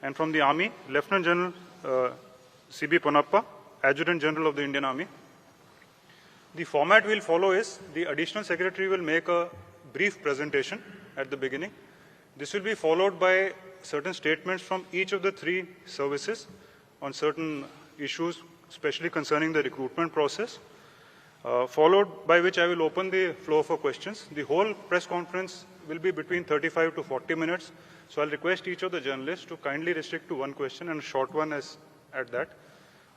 And from the Army, Lieutenant General C.B. Ponnappa, Adjutant General of the Indian Army. The format we'll follow is the Additional Secretary will make a brief presentation at the beginning. This will be followed by certain statements from each of the three services on certain issues, especially concerning the recruitment process, followed by which I will open the floor for questions. The whole press conference will be between 35 to 40 minutes, so I'll request each of the journalists to kindly restrict to one question and a short one as at that.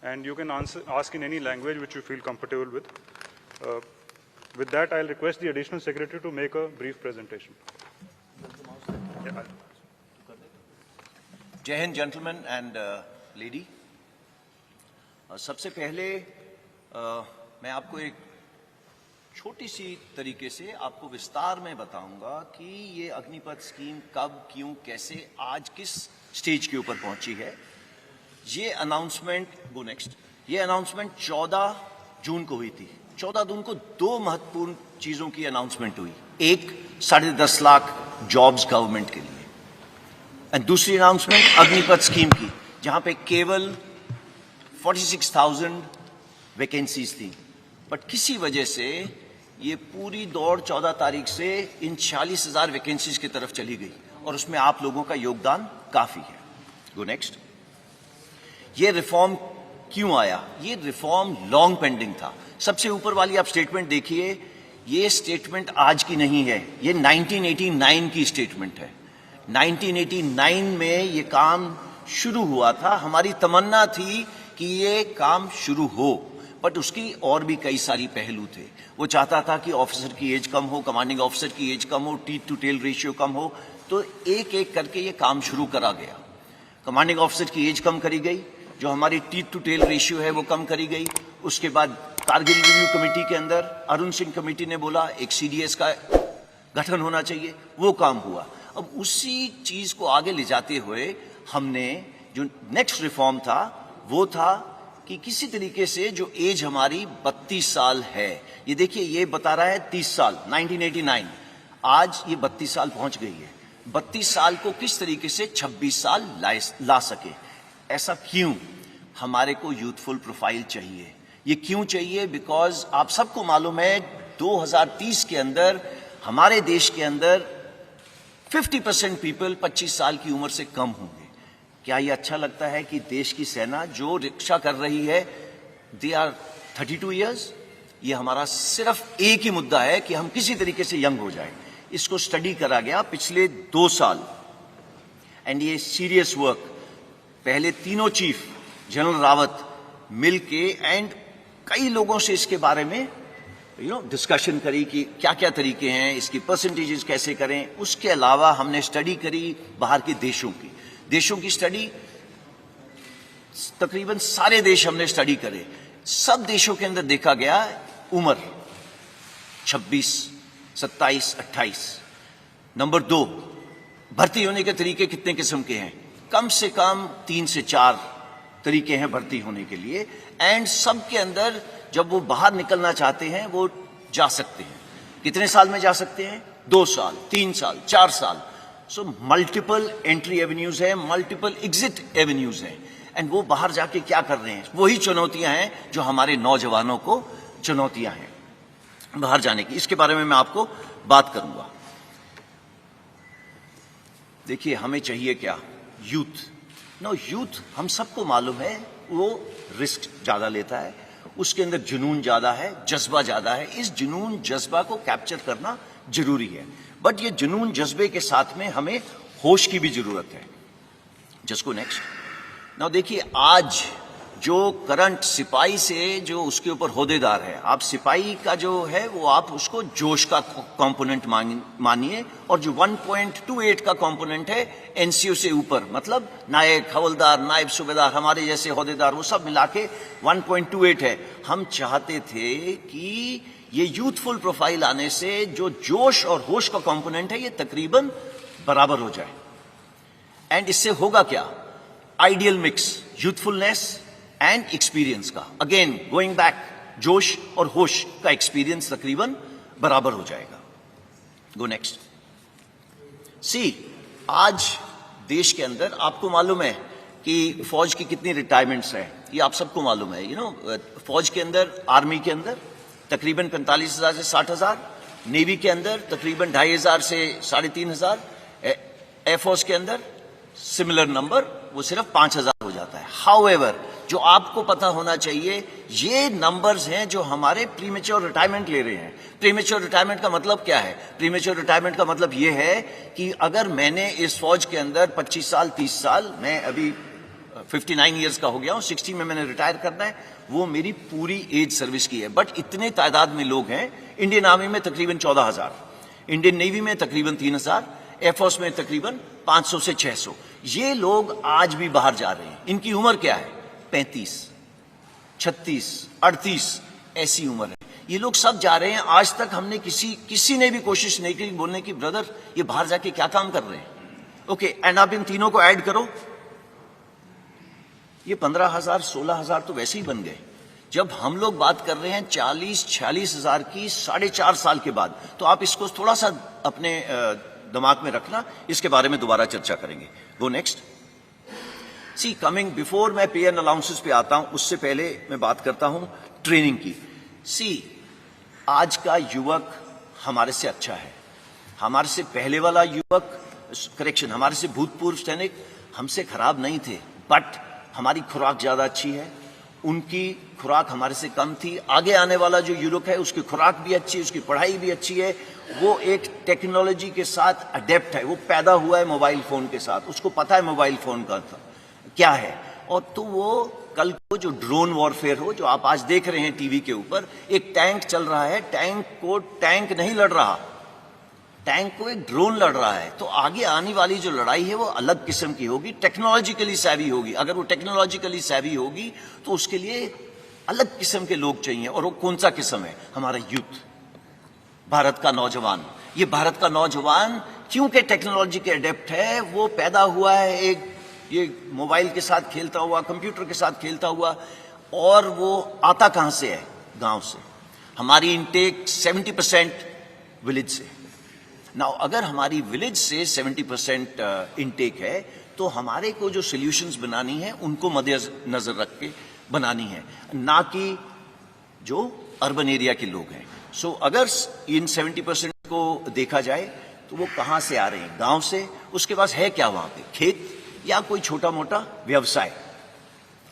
And you can ask in any language which you feel comfortable with. With that, I'll request the Additional Secretary to make a brief presentation. जय Hind gentlemen and lady. सबसे पहले मैं आपको एक छोटी सी तरीके से आपको विस्तार में बताऊंगा कि ये अग्निपथ स्कीम कब, क्यों, कैसे, आज किस स्टेज के ऊपर पहुंची है। ये अनाउंसमेंट ये अनाउंसमेंट 14 जून को हुई थी। 14 जून को दो महत्वपूर्ण चीजों की अनाउंसमेंट हुई। एक 10.5 लाख जॉब्स गवर्नमेंट के लिए, और दूसरी अनाउंसमेंट अग्निपथ स्कीम की, जहां पे केवल 46,000 वैकेंसीज थी। बट किसी वजह से ये पूरी दौड़ 14 तारीख से इन 40,000 वैकेंसीज की तरफ चली गई, और उसमें आप लोगों का योगदान काफी है। Go next. ये रिफॉर्म क्यों आया? ये रिफॉर्म लॉन्ग पेंडिंग था। सबसे ऊपर वाली आप स्टेटमेंट देखिए, ये स्टेटमेंट आज की नहीं है, ये 1989 की स्टेटमेंट है। 1989 में ये काम शुरू हुआ था। हमारी तमन्ना थी कि ये काम शुरू हो, बट उसकी और भी कई सारी पहलू थे। वो चाहता था कि ऑफिसर की एज कम हो, कमांडिंग ऑफिसर की एज कम हो, टीथ टू टेल रेशियो कम हो, तो एक एक करके ये काम शुरू करा गया। कमांडिंग ऑफिसर की एज कम करी गई, जो हमारी टीथ टू टेल रेशियो है वो कम करी गई। उसके बाद कारगिल रिव्यू कमेटी के अंदर अरुण सिंह कमेटी ने बोला एक सीडीएस का गठन होना चाहिए, वो काम हुआ। अब उसी चीज को आगे ले जाते हुए हमने जो नेक्स्ट रिफॉर्म था वो था कि किसी तरीके से जो एज हमारी 32 साल है, ये देखिए ये बता रहा है 30 साल 1989, आज ये 32 साल पहुंच गई है। 32 साल को किस तरीके से 26 साल ला सके। ऐसा क्यों? हमारे को यूथफुल प्रोफाइल चाहिए। ये क्यों चाहिए? बिकॉज आप सबको मालूम है 2030 के अंदर हमारे देश के अंदर 50% पीपल 25 साल की उम्र से कम होंगे। क्या ये अच्छा लगता है कि देश की सेना जो रक्षा कर रही है दे आर 32 इयर्स? ये हमारा सिर्फ एक ही मुद्दा है कि हम किसी तरीके से यंग हो जाए। इसको स्टडी करा गया पिछले 2 साल, एंड ये सीरियस वर्क। पहले तीनों चीफ जनरल रावत मिलके एंड कई लोगों से इसके बारे में डिस्कशन करी कि क्या क्या तरीके हैं, इसकी परसेंटेजेस कैसे करें। उसके अलावा हमने स्टडी करी बाहर के देशों की स्टडी, तकरीबन सारे देश हमने स्टडी करे। सब देशों के अंदर देखा गया उम्र 26, 27, 28। नंबर 2, भर्ती होने के तरीके कितने किस्म के हैं? कम से कम 3 से 4 तरीके हैं भर्ती होने के लिए, एंड सब के अंदर जब वो बाहर निकलना चाहते हैं वो जा सकते हैं। कितने साल में जा सकते हैं? 2 साल, 3 साल, 4 साल। सो मल्टीपल एंट्री एवेन्यूज हैं, मल्टीपल एग्जिट एवेन्यूज हैं, एंड वो बाहर जाके क्या कर रहे हैं? वही चुनौतियां हैं जो हमारे नौजवानों को चुनौतियां हैं बाहर जाने की। इसके बारे में मैं आपको बात करूंगा। देखिए हमें चाहिए क्या? यूथ हम सबको मालूम है वो रिस्क ज्यादा लेता है, उसके अंदर जुनून ज्यादा है, जज्बा ज्यादा है। इस जुनून जज्बा को कैप्चर करना जरूरी है, बट ये जुनून जज्बे के साथ में हमें होश की भी जरूरत है। जिसको नेक्स्ट नाउ देखिए, आज जो करंट सिपाही से जो उसके ऊपर होदेदार है, आप सिपाही का जो है वो आप उसको जोश का कंपोनेंट मानिए, और जो 1.28 का कंपोनेंट है एनसीओ से ऊपर, मतलब नायक, हवलदार, नायब सूबेदार, हमारे जैसे होदेदार, वो सब मिला के 1.28 है। हम चाहते थे कि ये यूथफुल प्रोफाइल आने से जो जोश और होश का कंपोनेंट है ये तकरीबन बराबर हो जाए। एंड इससे होगा क्या? Ideal mix youthfulness and experience का। अगेन गोइंग बैक, जोश और होश का एक्सपीरियंस तकरीबन बराबर हो जाएगा। गो नेक्स्ट। सी, आज देश के अंदर आपको मालूम है कि फौज की कितनी रिटायरमेंट्स हैं, ये आप सबको मालूम है। फौज के अंदर, आर्मी के अंदर तकरीबन 45,000 से 60,000, नेवी के अंदर तकरीबन 2,500 से 3,500, एयरफोर्स के अंदर सिमिलर नंबर, वो सिर्फ 5,000 हो जाता है। हाउएवर, जो आपको पता होना चाहिए, ये नंबर्स हैं जो हमारे प्रीमेच्योर रिटायरमेंट ले रहे हैं। प्रीमेच्योर रिटायरमेंट का मतलब क्या है? प्रीमेच्योर रिटायरमेंट का मतलब ये है कि अगर मैंने इस फौज के अंदर 25 साल, 30 साल, मैं अभी 59 ईयर्स का हो गया हूं, 60 में मैंने रिटायर करना है, वो मेरी पूरी एज सर्विस की है। बट इतने तादाद में लोग हैं, इंडियन आर्मी में तकरीबन 14,000, इंडियन नेवी में तकरीबन 3,000, एयरफोर्स में तकरीबन 500 से 600। ये लोग आज भी बाहर जा रहे हैं। इनकी उम्र क्या है? 35, 36, 38 ऐसी उम्र है। ये लोग सब जा रहे हैं। आज तक हमने किसी ने भी कोशिश नहीं की बोलने की, ब्रदर ये बाहर जाके क्या काम कर रहे हैं। ओके, एंड आप इन तीनों को ऐड करो, ये 15,000, 16,000 तो वैसे ही बन गए। जब हम लोग बात कर रहे हैं 40-46 हजार की 4.5 साल के बाद, तो आप इसको थोड़ा सा अपने दिमाग में रखना, इसके बारे में दोबारा चर्चा करेंगे। Go next. See coming, before मैं पे एंड अलाउंसेस पे आता हूं, उससे पहले मैं बात करता हूं ट्रेनिंग की। सी, आज का युवक हमारे से अच्छा है। हमारे से पहले वाला युवक, करेक्शन, हमारे से भूतपूर्व सैनिक हमसे खराब नहीं थे, बट हमारी खुराक ज्यादा अच्छी है, उनकी खुराक हमारे से कम थी। आगे आने वाला जो युवक है, उसकी खुराक भी अच्छी है, उसकी पढ़ाई भी अच्छी है, वो एक टेक्नोलॉजी के साथ अडेप्ट है, वो पैदा हुआ है मोबाइल फोन के साथ, उसको पता है मोबाइल फोन का क्या है। और तो वो कल को जो ड्रोन वॉरफेयर हो, जो आप आज देख रहे हैं टीवी के ऊपर, एक टैंक चल रहा है, टैंक को टैंक नहीं लड़ रहा, टैंक को एक ड्रोन लड़ रहा है। तो आगे आने वाली जो लड़ाई है वो अलग किस्म की होगी, टेक्नोलॉजिकली सैवी होगी। अगर वो टेक्नोलॉजिकली सैवी होगी तो उसके लिए अलग किस्म के लोग चाहिए। और वो कौन सा किस्म है? हमारा यूथ, भारत का नौजवान। ये भारत का नौजवान क्योंकि टेक्नोलॉजी के अडेप्ट है, वो पैदा हुआ है एक ये मोबाइल के साथ खेलता हुआ, कंप्यूटर के साथ खेलता हुआ, और वो आता कहां से है? गांव से। हमारी इनटेक 70% विलेज से। नाउ अगर हमारी विलेज से 70% इनटेक है, तो हमारे को जो सॉल्यूशंस बनानी है उनको मद्देनजर रख के बनानी है, ना कि जो अर्बन एरिया के लोग हैं। सो अगर इन 70% को देखा जाए तो वो कहां से आ रहे हैं? गांव से। उसके पास है क्या वहां पे? खेत या कोई छोटा मोटा व्यवसाय।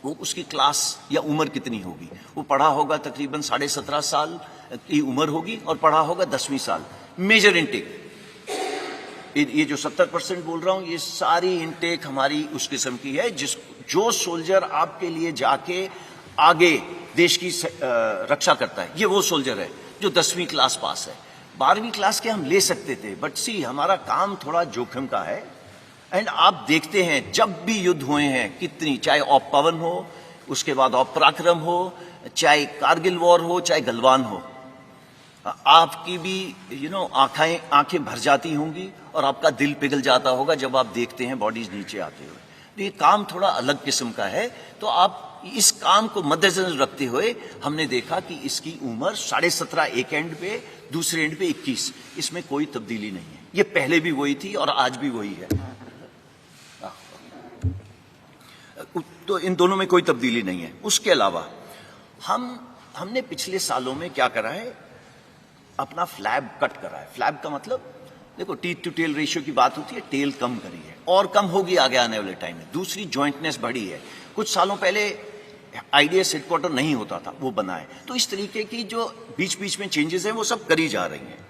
वो उसकी क्लास या उम्र कितनी होगी? वो पढ़ा होगा तकरीबन 17.5 साल की उम्र होगी और पढ़ा होगा 10वीं साल। मेजर इनटेक, ये जो 70% बोल रहा हूं, ये सारी इनटेक हमारी उस किस्म की है जो सोल्जर आपके लिए जाके आगे देश की रक्षा करता है, ये वो सोल्जर है जो 10वीं क्लास पास है। 12वीं क्लास के हम ले सकते थे, बट सी हमारा काम थोड़ा जोखिम का है। एंड आप देखते हैं जब भी युद्ध हुए हैं कितनी, चाहे ऑप पवन हो, उसके बाद ऑप पराक्रम हो, चाहे कारगिल वॉर हो, चाहे गलवान हो, आपकी भी आंखें भर जाती होंगी और आपका दिल पिघल जाता होगा जब आप देखते हैं बॉडीज नीचे आते हुए। तो ये काम थोड़ा अलग किस्म का है। तो आप इस काम को मद्देनजर रखते हुए हमने देखा कि इसकी उम्र 17.5 एक एंड पे, दूसरे एंड पे 21, इसमें कोई तब्दीली नहीं है। ये पहले भी वही थी और आज भी वही है। तो इन दोनों में कोई तब्दीली नहीं है। उसके अलावा हमने पिछले सालों में क्या करा है? अपना फ्लैब कट करा है। फ्लैब का मतलब, देखो टीथ टू टेल रेशियो की बात होती है, टेल कम करी है और कम होगी आगे आने वाले टाइम में। दूसरी जॉइंटनेस बढ़ी है। कुछ सालों पहले आईडीएस हेडक्वार्टर नहीं होता था, वो बना है। तो इस तरीके की जो बीच बीच में चेंजेस हैं वो सब करी जा रही हैं।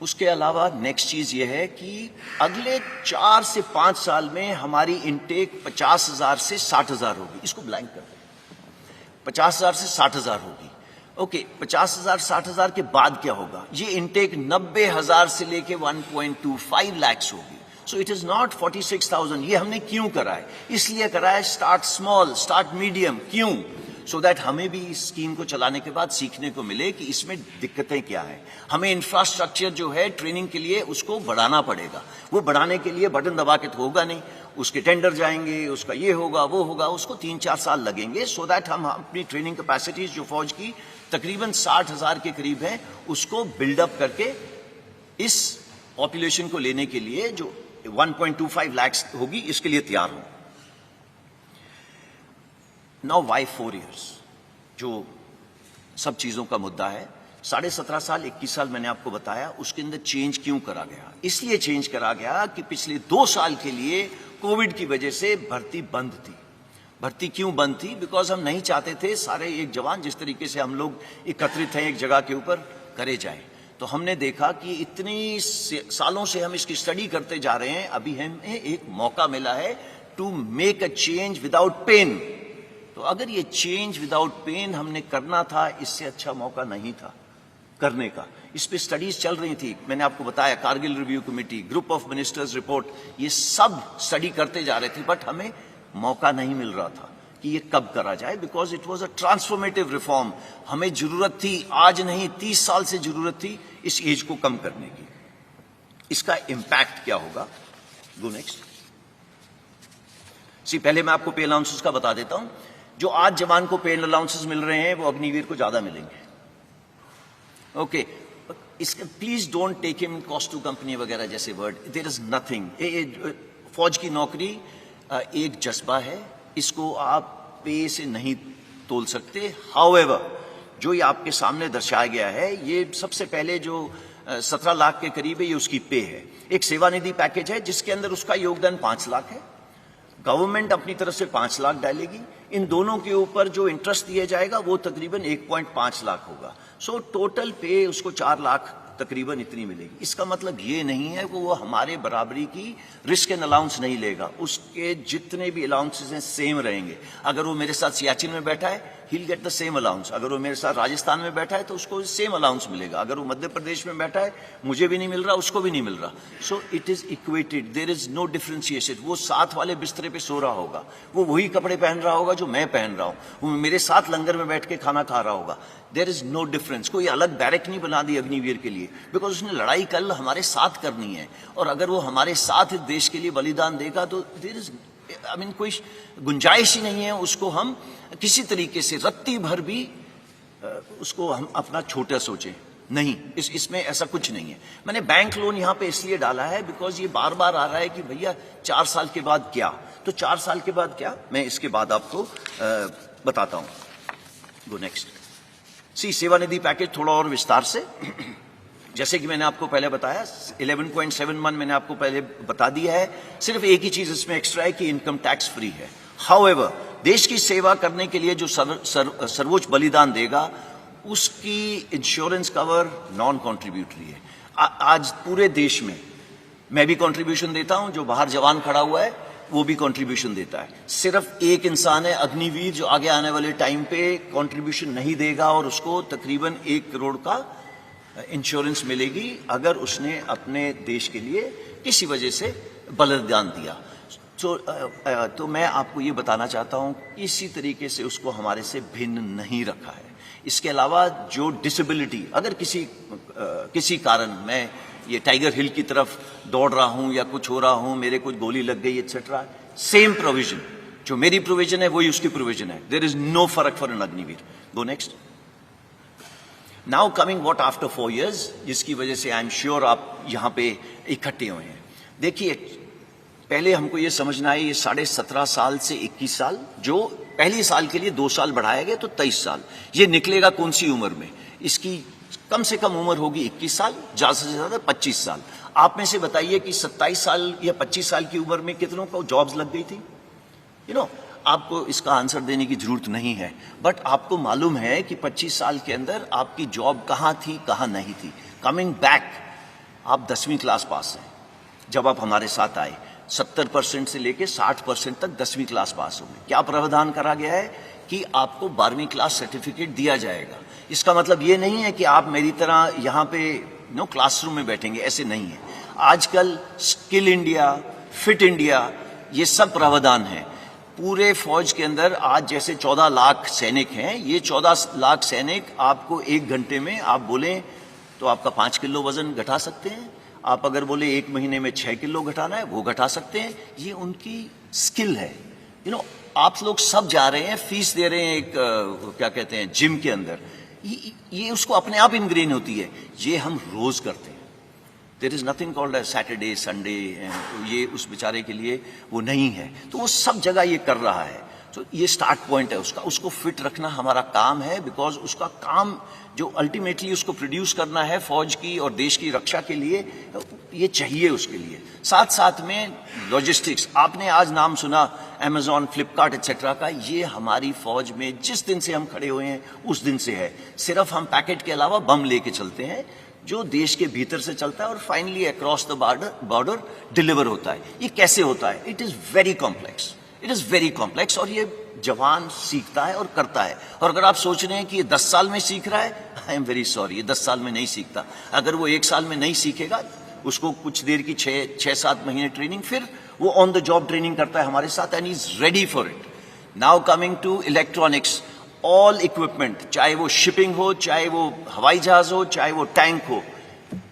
उसके अलावा नेक्स्ट चीज ये है कि अगले 4 से 5 साल में हमारी इनटेक 50,000 से 60,000 होगी। इसको ब्लैंक कर दें, 50,000 से 60,000 होगी। ओके, 50,000 60,000 के बाद क्या होगा? ये इनटेक 90,000 से लेके 1.25 लाख होगी। सो इट इज नॉट 46,000। ये हमने क्यों करा है? इसलिए करा है स्टार्ट स्मॉल, स्टार्ट मीडियम। क्यों? सो दैट हमें भी इस स्कीम को चलाने के बाद सीखने को मिले कि इसमें दिक्कतें क्या है। हमें इंफ्रास्ट्रक्चर जो है ट्रेनिंग के लिए उसको बढ़ाना पड़ेगा। वो बढ़ाने के लिए बटन दबा के तो होगा नहीं, उसके टेंडर जाएंगे, उसका ये होगा वो होगा, उसको 3-4 साल लगेंगे। सो दैट हम अपनी ट्रेनिंग कैपेसिटीज जो फौज की तकरीबन 60,000 के करीब है, उसको बिल्डअप करके इस पॉपुलेशन को लेने के लिए जो 1.25 लाख होगी, इसके लिए तैयार हूं। नाउ वाई 4 years, जो सब चीजों का मुद्दा है। 17.5 साल 21 साल मैंने आपको बताया, उसके अंदर चेंज क्यों करा गया? इसलिए चेंज करा गया कि पिछले 2 साल के लिए कोविड की वजह से भर्ती बंद थी। भर्ती क्यों बंद थी? बिकॉज हम नहीं चाहते थे सारे एक जवान जिस तरीके से हम लोग एकत्रित हैं एक जगह के ऊपर करे जाए। तो हमने देखा कि इतनी सालों से हम इसकी स्टडी करते जा रहे हैं, अभी हमें एक मौका मिला है to make a change without pain. तो अगर ये चेंज विदाउट पेन हमने करना था, इससे अच्छा मौका नहीं था करने का। इस पे स्टडीज चल रही थी, मैंने आपको बताया, Kargil review committee, group of ministers report, ये सब स्टडी करते जा रहे थे, बट हमें मौका नहीं मिल रहा था कि ये कब करा जाए, because it was a transformative reform. हमें जरूरत थी, आज नहीं 30 साल से जरूरत थी इस एज को कम करने की। इसका इंपैक्ट क्या होगा? Go next. पहले मैं आपको पे अलाउंसेस का बता देता हूं। जो आज जवान को पे अलाउंसेस मिल रहे हैं वो अग्निवीर को ज्यादा मिलेंगे। ओके, इसका please don't take him cost to company वगैरह जैसे वर्ड, देयर इज नथिंग। फौज की नौकरी एक जज्बा है, इसको आप पे से नहीं तोल सकते। हाउएवर, जो ये आपके सामने दर्शाया गया है, ये सबसे पहले जो 17 लाख के करीब है, ये उसकी पे है। एक सेवानिधि पैकेज है जिसके अंदर उसका योगदान 5 लाख है। गवर्नमेंट अपनी तरफ से 5 लाख डालेगी। इन दोनों के ऊपर जो इंटरेस्ट दिया जाएगा वो तकरीबन 1.5 लाख होगा। सो टोटल पे उसको 4 लाख तकरीबन इतनी मिलेगी। इसका मतलब ये नहीं है कि वो हमारे बराबरी की रिस्क एंड अलाउंस नहीं लेगा, उसके जितने भी अलाउंसेस हैं सेम रहेंगे। अगर वो मेरे साथ सियाचिन में बैठा है, he'll get the same allowance। अगर वो मेरे साथ राजस्थान में बैठा है तो उसको सेम अलाउंस मिलेगा। अगर वो मध्य प्रदेश में बैठा है, मुझे भी नहीं मिल रहा, उसको भी नहीं मिल रहा। So it is equated, there is no differentiation. वो साथ वाले बिस्तरे पे सो रहा होगा, वो वही कपड़े पहन रहा होगा जो मैं पहन रहा हूं, वो मेरे साथ लंगर में बैठ के खाना खा रहा होगा। There is no difference. कोई अलग बैरक नहीं बना दी अग्निवीर के लिए, बिकॉज उसने लड़ाई कल हमारे साथ करनी है। और अगर वो हमारे साथ इस देश के लिए बलिदान देगा तो देयर इज कोई गुंजाइश ही नहीं है उसको हम किसी तरीके से रत्ती भर भी उसको हम अपना छोटा सोचें। नहीं, इसमें ऐसा कुछ नहीं है। मैंने बैंक लोन यहां पे इसलिए डाला है बिकॉज ये बार बार आ रहा है कि भैया 4 साल के बाद क्या। तो 4 साल के बाद क्या, मैं इसके बाद आपको बताता हूं। Go next. सेवानिधि पैकेज थोड़ा और विस्तार से, जैसे कि मैंने आपको पहले बताया 11.71 मैंने आपको पहले बता दिया है। सिर्फ एक ही चीज इसमें एक्स्ट्रा है कि इनकम टैक्स फ्री है। हाउएवर, देश की सेवा करने के लिए जो सर्वोच्च बलिदान देगा उसकी इंश्योरेंस कवर नॉन कॉन्ट्रीब्यूटरी है। आज पूरे देश में मैं भी कंट्रीब्यूशन देता हूं, जो बाहर जवान खड़ा हुआ है वो भी कंट्रीब्यूशन देता है। सिर्फ एक इंसान है अग्निवीर जो आगे आने वाले टाइम पे कंट्रीब्यूशन नहीं देगा और उसको तकरीबन 1 करोड़ का इंश्योरेंस मिलेगी अगर उसने अपने देश के लिए किसी वजह से बलिदान दिया। तो मैं आपको ये बताना चाहता हूं, इसी तरीके से उसको हमारे से भिन्न नहीं रखा है। इसके अलावा जो डिसेबिलिटी, अगर किसी कारण मैं ये टाइगर हिल की तरफ दौड़ रहा हूं या कुछ हो रहा हूं, मेरे कुछ गोली लग गई एक्सेट्रा, सेम प्रोविजन, जो मेरी प्रोविजन है वही उसकी प्रोविजन है। देयर इज नो फर्क for an Agniveer. Go next. Now coming what after 4 years, जिसकी वजह से आई एम श्योर आप यहां पे इकट्ठे हुए हैं। देखिए, पहले हमको ये समझना है, ये 17.5 साल से 21 साल, जो पहले साल के लिए 2 साल बढ़ाया गया तो 23 साल, ये निकलेगा कौन सी उम्र में? इसकी कम से कम उम्र होगी 21 साल, ज्यादा से ज्यादा 25 साल। आप में से बताइए कि 27 साल या 25 साल की उम्र में कितनों को जॉब्स लग गई थी? आपको इसका आंसर देने की जरूरत नहीं है, बट आपको मालूम है कि 25 साल के अंदर आपकी जॉब कहां थी, कहां नहीं थी। कमिंग बैक, आप 10वीं क्लास पास हैं जब आप हमारे साथ आए। 70% से लेके 60% तक 10वीं क्लास पास हो गए। क्या प्रावधान करा गया है कि आपको 12वीं क्लास सर्टिफिकेट दिया जाएगा। इसका मतलब ये नहीं है कि आप मेरी तरह यहाँ पे क्लासरूम में बैठेंगे, ऐसे नहीं है। आजकल स्किल इंडिया, फिट इंडिया, ये सब प्रावधान है। पूरे फौज के अंदर आज जैसे 14 लाख सैनिक हैं, ये 14 लाख सैनिक आपको 1 घंटे में आप बोले तो आपका 5 किलो वजन घटा सकते हैं। आप अगर बोले 1 महीने में 6 किलो घटाना है, वो घटा सकते हैं। ये उनकी स्किल है। आप लोग सब जा रहे हैं, फीस दे रहे हैं एक क्या कहते हैं जिम के अंदर, ये उसको अपने आप इनग्रेन होती है। ये हम रोज करते हैं। There is nothing called Saturday Sunday, ये उस बेचारे के लिए वो नहीं है। तो वो सब जगह ये कर रहा है। तो ये स्टार्ट पॉइंट है उसका, उसको फिट रखना हमारा काम है, बिकॉज उसका काम जो अल्टीमेटली उसको प्रोड्यूस करना है फौज की और देश की रक्षा के लिए, ये चाहिए उसके लिए। साथ साथ में लॉजिस्टिक्स, आपने आज नाम सुना अमेजॉन, फ्लिपकार्ट एक्सेट्रा का, ये हमारी फौज में जिस दिन से हम खड़े हुए हैं उस दिन से है। सिर्फ हम पैकेट के अलावा बम लेके चलते हैं जो देश के भीतर से चलता है और finally across the border deliver होता है। ये कैसे होता है? It is very complex, it is very complex, और ये जवान सीखता है और करता है। और अगर आप सोच रहे हैं कि ये 10 साल में सीख रहा है, आई एम वेरी सॉरी, ये 10 साल में नहीं सीखता। अगर वो 1 साल में नहीं सीखेगा, उसको कुछ देर की 6-7 महीने ट्रेनिंग, फिर वो ऑन द जॉब ट्रेनिंग करता है हमारे साथ, and is ready for it. Now coming to electronics, all equipment, चाहे वो शिपिंग हो, चाहे वो हवाई जहाज हो, चाहे वो टैंक हो,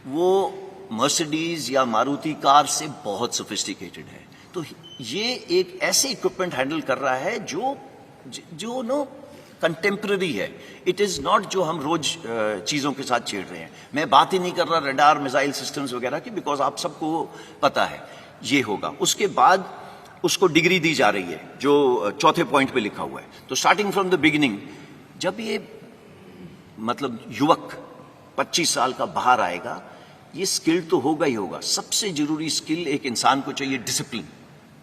वो मर्सिडीज या मारुति कार से बहुत सोफिस्टिकेटेड है। तो ये एक ऐसे इक्विपमेंट हैंडल कर रहा है जो नो कंटेम्प्रेरी है। इट इज नॉट जो हम रोज चीजों के साथ छेड़ रहे हैं। मैं बात ही नहीं कर रहा रडार, मिसाइल सिस्टम्स वगैरह की, बिकॉज आप सबको पता है ये होगा। उसके बाद उसको डिग्री दी जा रही है जो चौथे पॉइंट पे लिखा हुआ है। तो स्टार्टिंग फ्रॉम द बिगिनिंग, जब ये मतलब युवक 25 साल का बाहर आएगा, ये स्किल तो होगा ही होगा। सबसे जरूरी स्किल एक इंसान को चाहिए, discipline.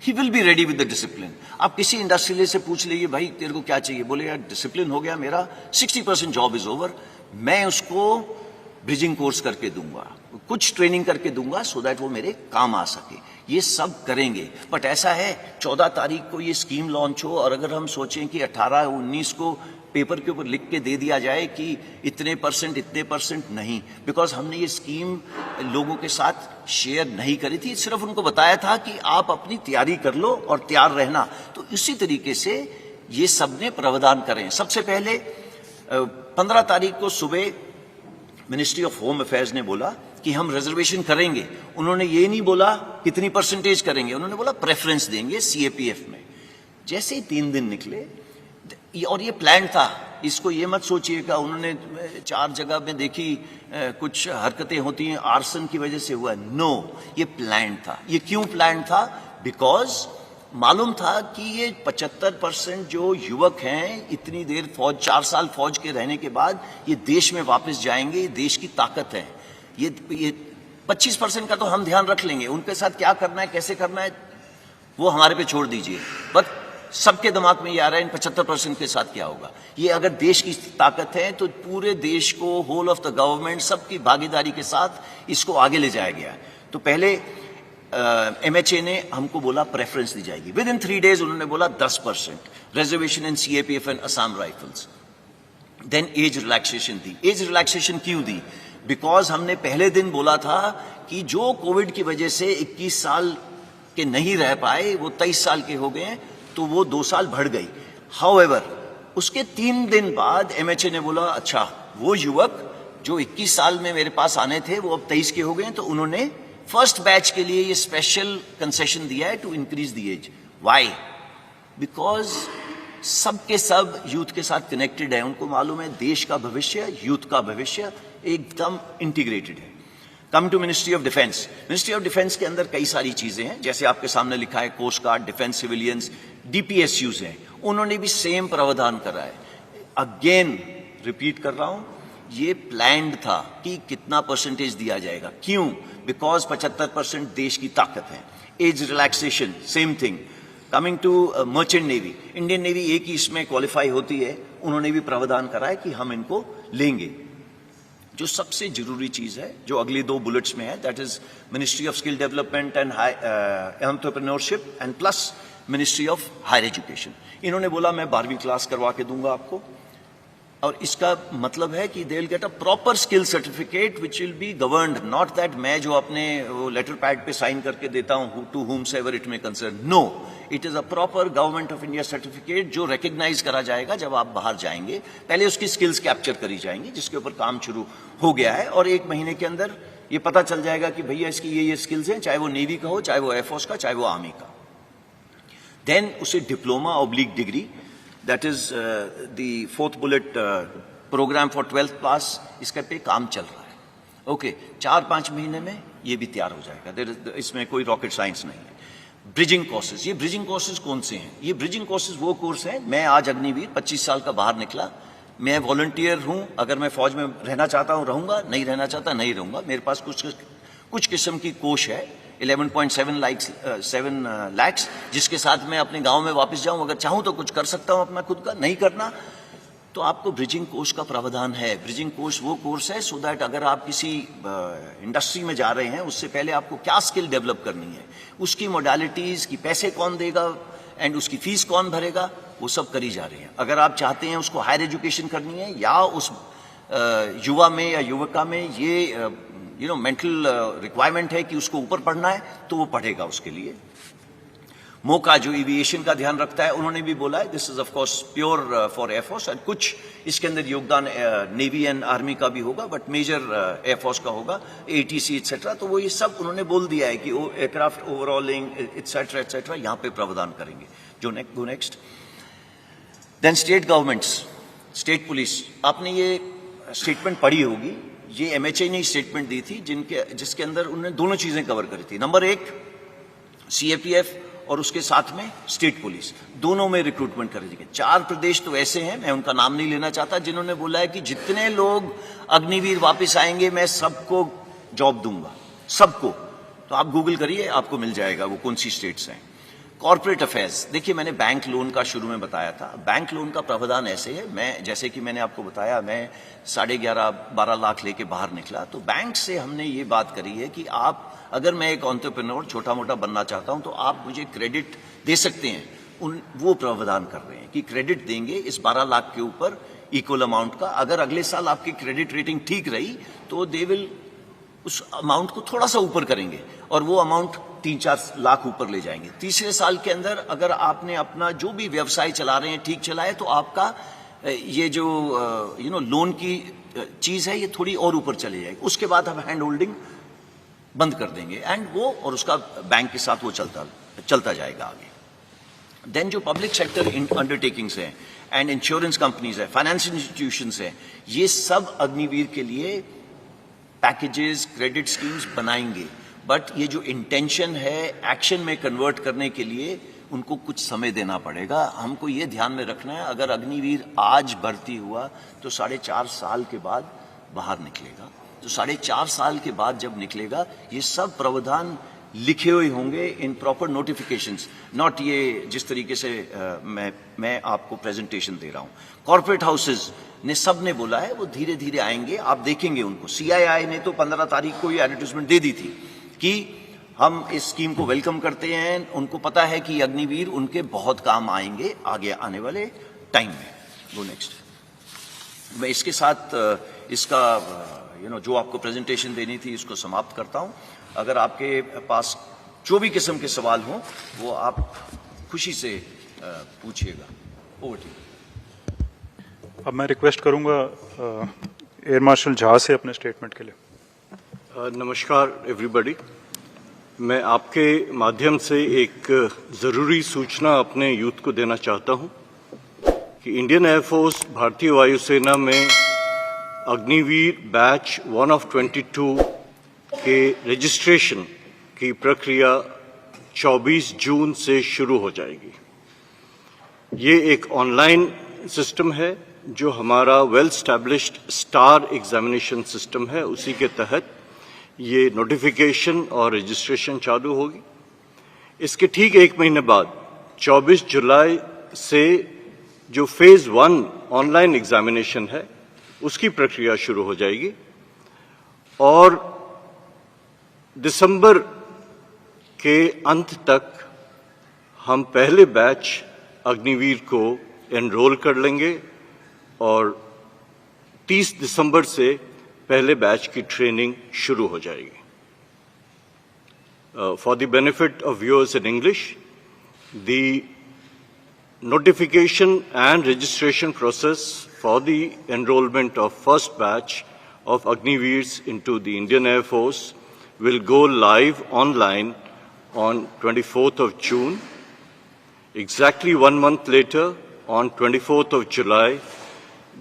He will be ready with the discipline. आप किसी इंडस्ट्रियलिस्ट से पूछ लीजिए, भाई तेरे को क्या चाहिए? बोले यार डिसिप्लिन हो गया मेरा, 60% जॉब इज ओवर, मैं उसको ब्रिजिंग कोर्स करके दूंगा, कुछ ट्रेनिंग करके दूंगा, सो दैट वो मेरे काम आ सके। ये सब करेंगे। बट ऐसा है 14 तारीख को ये स्कीम लॉन्च हो, और अगर हम सोचें कि 18-19 को पेपर के ऊपर लिख के दे दिया जाए कि इतने परसेंट नहीं, बिकॉज हमने ये स्कीम लोगों के साथ शेयर नहीं करी थी, सिर्फ उनको बताया था कि आप अपनी तैयारी कर लो और तैयार रहना। तो इसी तरीके से ये सब ने प्रावधान करें। सबसे पहले 15 तारीख को सुबह मिनिस्ट्री ऑफ होम अफेयर्स ने बोला कि हम रिजर्वेशन करेंगे। उन्होंने ये नहीं बोला कितनी परसेंटेज करेंगे, उन्होंने बोला प्रेफरेंस देंगे सीएपीएफ में। जैसे ही 3 दिन निकले, और ये प्लान था, इसको ये मत सोचिएगा उन्होंने 4 जगह में देखी कुछ हरकतें होती हैं आर्सन की वजह से हुआ। नो, ये प्लान था। ये क्यों प्लान था? बिकॉज मालूम था कि ये 75% जो युवक हैं, इतनी देर फौज, 4 साल फौज के रहने के बाद ये देश में वापस जाएंगे, देश की ताकत है। ये 25% का तो हम ध्यान रख लेंगे, उनके साथ क्या करना है, कैसे करना है, वो हमारे पे छोड़ दीजिए। बट सबके दिमाग में ये आ रहा है इन 75% के साथ क्या होगा। ये अगर देश की ताकत है तो पूरे देश को, होल ऑफ द गवर्नमेंट, सबकी भागीदारी के साथ इसको आगे ले जाया गया। तो पहले एमएचए ने हमको बोला प्रेफरेंस दी जाएगी। विद इन 3 डेज उन्होंने बोला 10% reservation in CAPF and Assam rifles. Then age relaxation दी। एज रिलैक्सेशन क्यों दी? बिकॉज हमने पहले दिन बोला था कि जो कोविड की वजह से 21 साल के नहीं रह पाए वो 23 साल के हो गए, तो वो 2 साल बढ़ गई। हाउएवर उसके 3 दिन बाद एमएचए ने बोला अच्छा, वो युवक जो 21 साल में मेरे पास आने थे वो अब 23 के हो गए, तो उन्होंने फर्स्ट बैच के लिए ये स्पेशल कंसेशन दिया है to increase the age. Why? Because सबके सब यूथ के साथ कनेक्टेड है, उनको मालूम है देश का भविष्य, यूथ का भविष्य एकदम इंटीग्रेटेड है। Come to ministry of defence. Ministry of defence के अंदर कई सारी चीजें हैं, जैसे आपके सामने लिखा है coast guard, defence civilians, DPSUs हैं, उन्होंने भी सेम प्रावधान करा है। अगेन रिपीट कर रहा हूं, ये प्लान्ड था कि कितना परसेंटेज दिया जाएगा। क्यों? बिकॉज 75% देश की ताकत है। Age relaxation same thing. Coming to merchant navy, Indian navy एक ही इसमें क्वालिफाई होती है, उन्होंने भी प्रावधान करा है कि हम इनको लेंगे। जो सबसे जरूरी चीज है जो अगली 2 बुलेट्स में है, that is ministry of skill development and entrepreneurship and plus ministry of higher education. इन्होंने बोला मैं 12वीं क्लास करवा के दूंगा आपको, और इसका मतलब है कि they will get a proper skill certificate which will be governed, not that मैं जो अपने वो लेटर पैड पे साइन करके देता हूं to whomsoever it may concern. No, it is a proper government of India certificate जो रिकग्नाइज करा जाएगा जब आप बाहर जाएंगे। पहले उसकी स्किल्स कैप्चर करी जाएंगी, जिसके ऊपर काम शुरू हो गया है, और 1 महीने के अंदर ये पता चल जाएगा कि भैया इसकी ये स्किल्स हैं, चाहे वो नेवी का हो, चाहे वो एयरफोर्स का, चाहे वो आर्मी का। देन उसे diploma oblique degree, that is the 4th bullet programme for 12th pass, इसके पे काम चल रहा है। ओके, 4-5 महीने में ये भी तैयार हो जाएगा। इसमें कोई रॉकेट साइंस नहीं है। ब्रिजिंग कोर्सेज, ये ब्रिजिंग कोर्सेज कौन से हैं? ये ब्रिजिंग कोर्सेज वो कोर्स हैं, मैं आज अग्निवीर 25 साल का बाहर निकला, मैं वॉलंटियर हूं, अगर मैं फौज में रहना चाहता हूं रहूंगा, नहीं रहना चाहता नहीं रहूंगा। मेरे पास कुछ किस्म की कोष है 11.7 लाख, जिसके साथ मैं अपने गांव में वापस जाऊं, अगर चाहूं तो कुछ कर सकता हूं अपना खुद का, नहीं करना तो आपको ब्रिजिंग कोर्स का प्रावधान है। ब्रिजिंग कोर्स वो कोर्स है सो दैट अगर आप किसी इंडस्ट्री में जा रहे हैं उससे पहले आपको क्या स्किल डेवलप करनी है, उसकी मोडालिटीज की, पैसे कौन देगा एंड उसकी फीस कौन भरेगा, वो सब करी जा रही है। अगर आप चाहते हैं उसको हायर एजुकेशन करनी है या उस युवा में या युवका में ये मेंटल रिक्वायरमेंट है कि उसको ऊपर पढ़ना है, तो वो पढ़ेगा उसके लिए। मोका जो एविएशन का ध्यान रखता है, उन्होंने भी बोला है this is of course pure for air force, और कुछ इसके अंदर योगदान नेवी एंड आर्मी का भी होगा, बट मेजर एयरफोर्स का होगा, एटीसी एटसेट्रा। तो वो ये सब उन्होंने बोल दिया है कि एयरक्राफ्ट ओवरऑलिंग एटसेट्रा एटसेट्रा यहाँ पे प्रावधान करेंगे। जो next then state governments, state police, आपने ये स्टेटमेंट पढ़ी होगी, ये MHA ने स्टेटमेंट दी थी जिसके अंदर उन्होंने दोनों चीजें कवर करी थी। नंबर एक, CAPF और उसके साथ में स्टेट पुलिस, दोनों में रिक्रूटमेंट कर दी। 4 प्रदेश तो ऐसे हैं, मैं उनका नाम नहीं लेना चाहता, जिन्होंने बोला है कि जितने लोग अग्निवीर वापस आएंगे मैं सबको जॉब दूंगा, सबको। तो आप गूगल करिए, आपको मिल जाएगा वो कौन सी स्टेट्स हैं। कॉर्पोरेट अफेयर्स, देखिए मैंने बैंक लोन का शुरू में बताया था, बैंक लोन का प्रावधान ऐसे है, मैं जैसे कि मैंने आपको बताया मैं 11.5-12 लाख लेके बाहर निकला, तो बैंक से हमने ये बात करी है कि आप, अगर मैं एक एंटरप्रेन्योर छोटा मोटा बनना चाहता हूं तो आप मुझे क्रेडिट दे सकते हैं। वो प्रावधान कर रहे हैं कि क्रेडिट देंगे इस 12 लाख के ऊपर इक्वल अमाउंट का। अगर अगले साल आपकी क्रेडिट रेटिंग ठीक रही तो दे विल उस अमाउंट को थोड़ा सा ऊपर करेंगे और वो अमाउंट 3-4 लाख ऊपर ले जाएंगे। तीसरे साल के अंदर अगर आपने अपना जो भी व्यवसाय चला रहे हैं ठीक चलाए तो आपका ये जो लोन की चीज है ये थोड़ी और ऊपर चली जाएगी। उसके बाद हम हैंड होल्डिंग बंद कर देंगे एंड वो और उसका बैंक के साथ वो चलता जाएगा आगे। देन जो पब्लिक सेक्टर अंडरटेकिंग्स हैं एंड इंश्योरेंस कंपनीज है, फाइनेंशियल इंस्टीट्यूशंस हैं, ये सब अग्निवीर के लिए पैकेजेस, क्रेडिट स्कीम्स बनाएंगे, बट ये जो इंटेंशन है एक्शन में कन्वर्ट करने के लिए उनको कुछ समय देना पड़ेगा। हमको ये ध्यान में रखना है, अगर अग्निवीर आज भर्ती हुआ तो 4.5 साल के बाद बाहर निकलेगा। तो 4.5 साल के बाद जब निकलेगा ये सब प्रावधान लिखे हुए होंगे इन प्रॉपर नोटिफिकेशंस, नॉट ये जिस तरीके से मैं आपको प्रेजेंटेशन दे रहा हूं। कॉर्पोरेट हाउसेज ने सब ने बोला है वो धीरे धीरे आएंगे, आप देखेंगे उनको। CII ने तो 15 तारीख को ये एडवर्टाइजमेंट दे दी थी कि हम इस स्कीम को वेलकम करते हैं, उनको पता है कि अग्निवीर उनके बहुत काम आएंगे आगे आने वाले टाइम में। Go next. मैं इसके साथ इसका जो आपको प्रेजेंटेशन देनी थी इसको समाप्त करता हूं। अगर आपके पास जो भी किस्म के सवाल हों वो आप खुशी से पूछिएगा। Over to you. अब मैं रिक्वेस्ट करूंगा एयर मार्शल झा से अपने स्टेटमेंट के लिए। नमस्कार एवरीबॉडी, मैं आपके माध्यम से एक ज़रूरी सूचना अपने यूथ को देना चाहता हूं कि इंडियन एयरफोर्स भारतीय वायुसेना में अग्निवीर बैच 1 of 22 के रजिस्ट्रेशन की प्रक्रिया 24 जून से शुरू हो जाएगी। ये एक ऑनलाइन सिस्टम है जो हमारा well established star examination system है, उसी के तहत ये नोटिफिकेशन और रजिस्ट्रेशन चालू होगी। इसके ठीक 1 महीने बाद 24 जुलाई से जो फेज 1 ऑनलाइन एग्जामिनेशन है उसकी प्रक्रिया शुरू हो जाएगी और दिसंबर के अंत तक हम पहले बैच अग्निवीर को एनरोल कर लेंगे और 30 दिसंबर से पहले बैच की ट्रेनिंग शुरू हो जाएगी। For the benefit of viewers in English, the notification and registration process for the enrollment of first batch of Agniveers into the Indian Air Force will go live online on 24th of June. Exactly 1 month later, on 24th of July,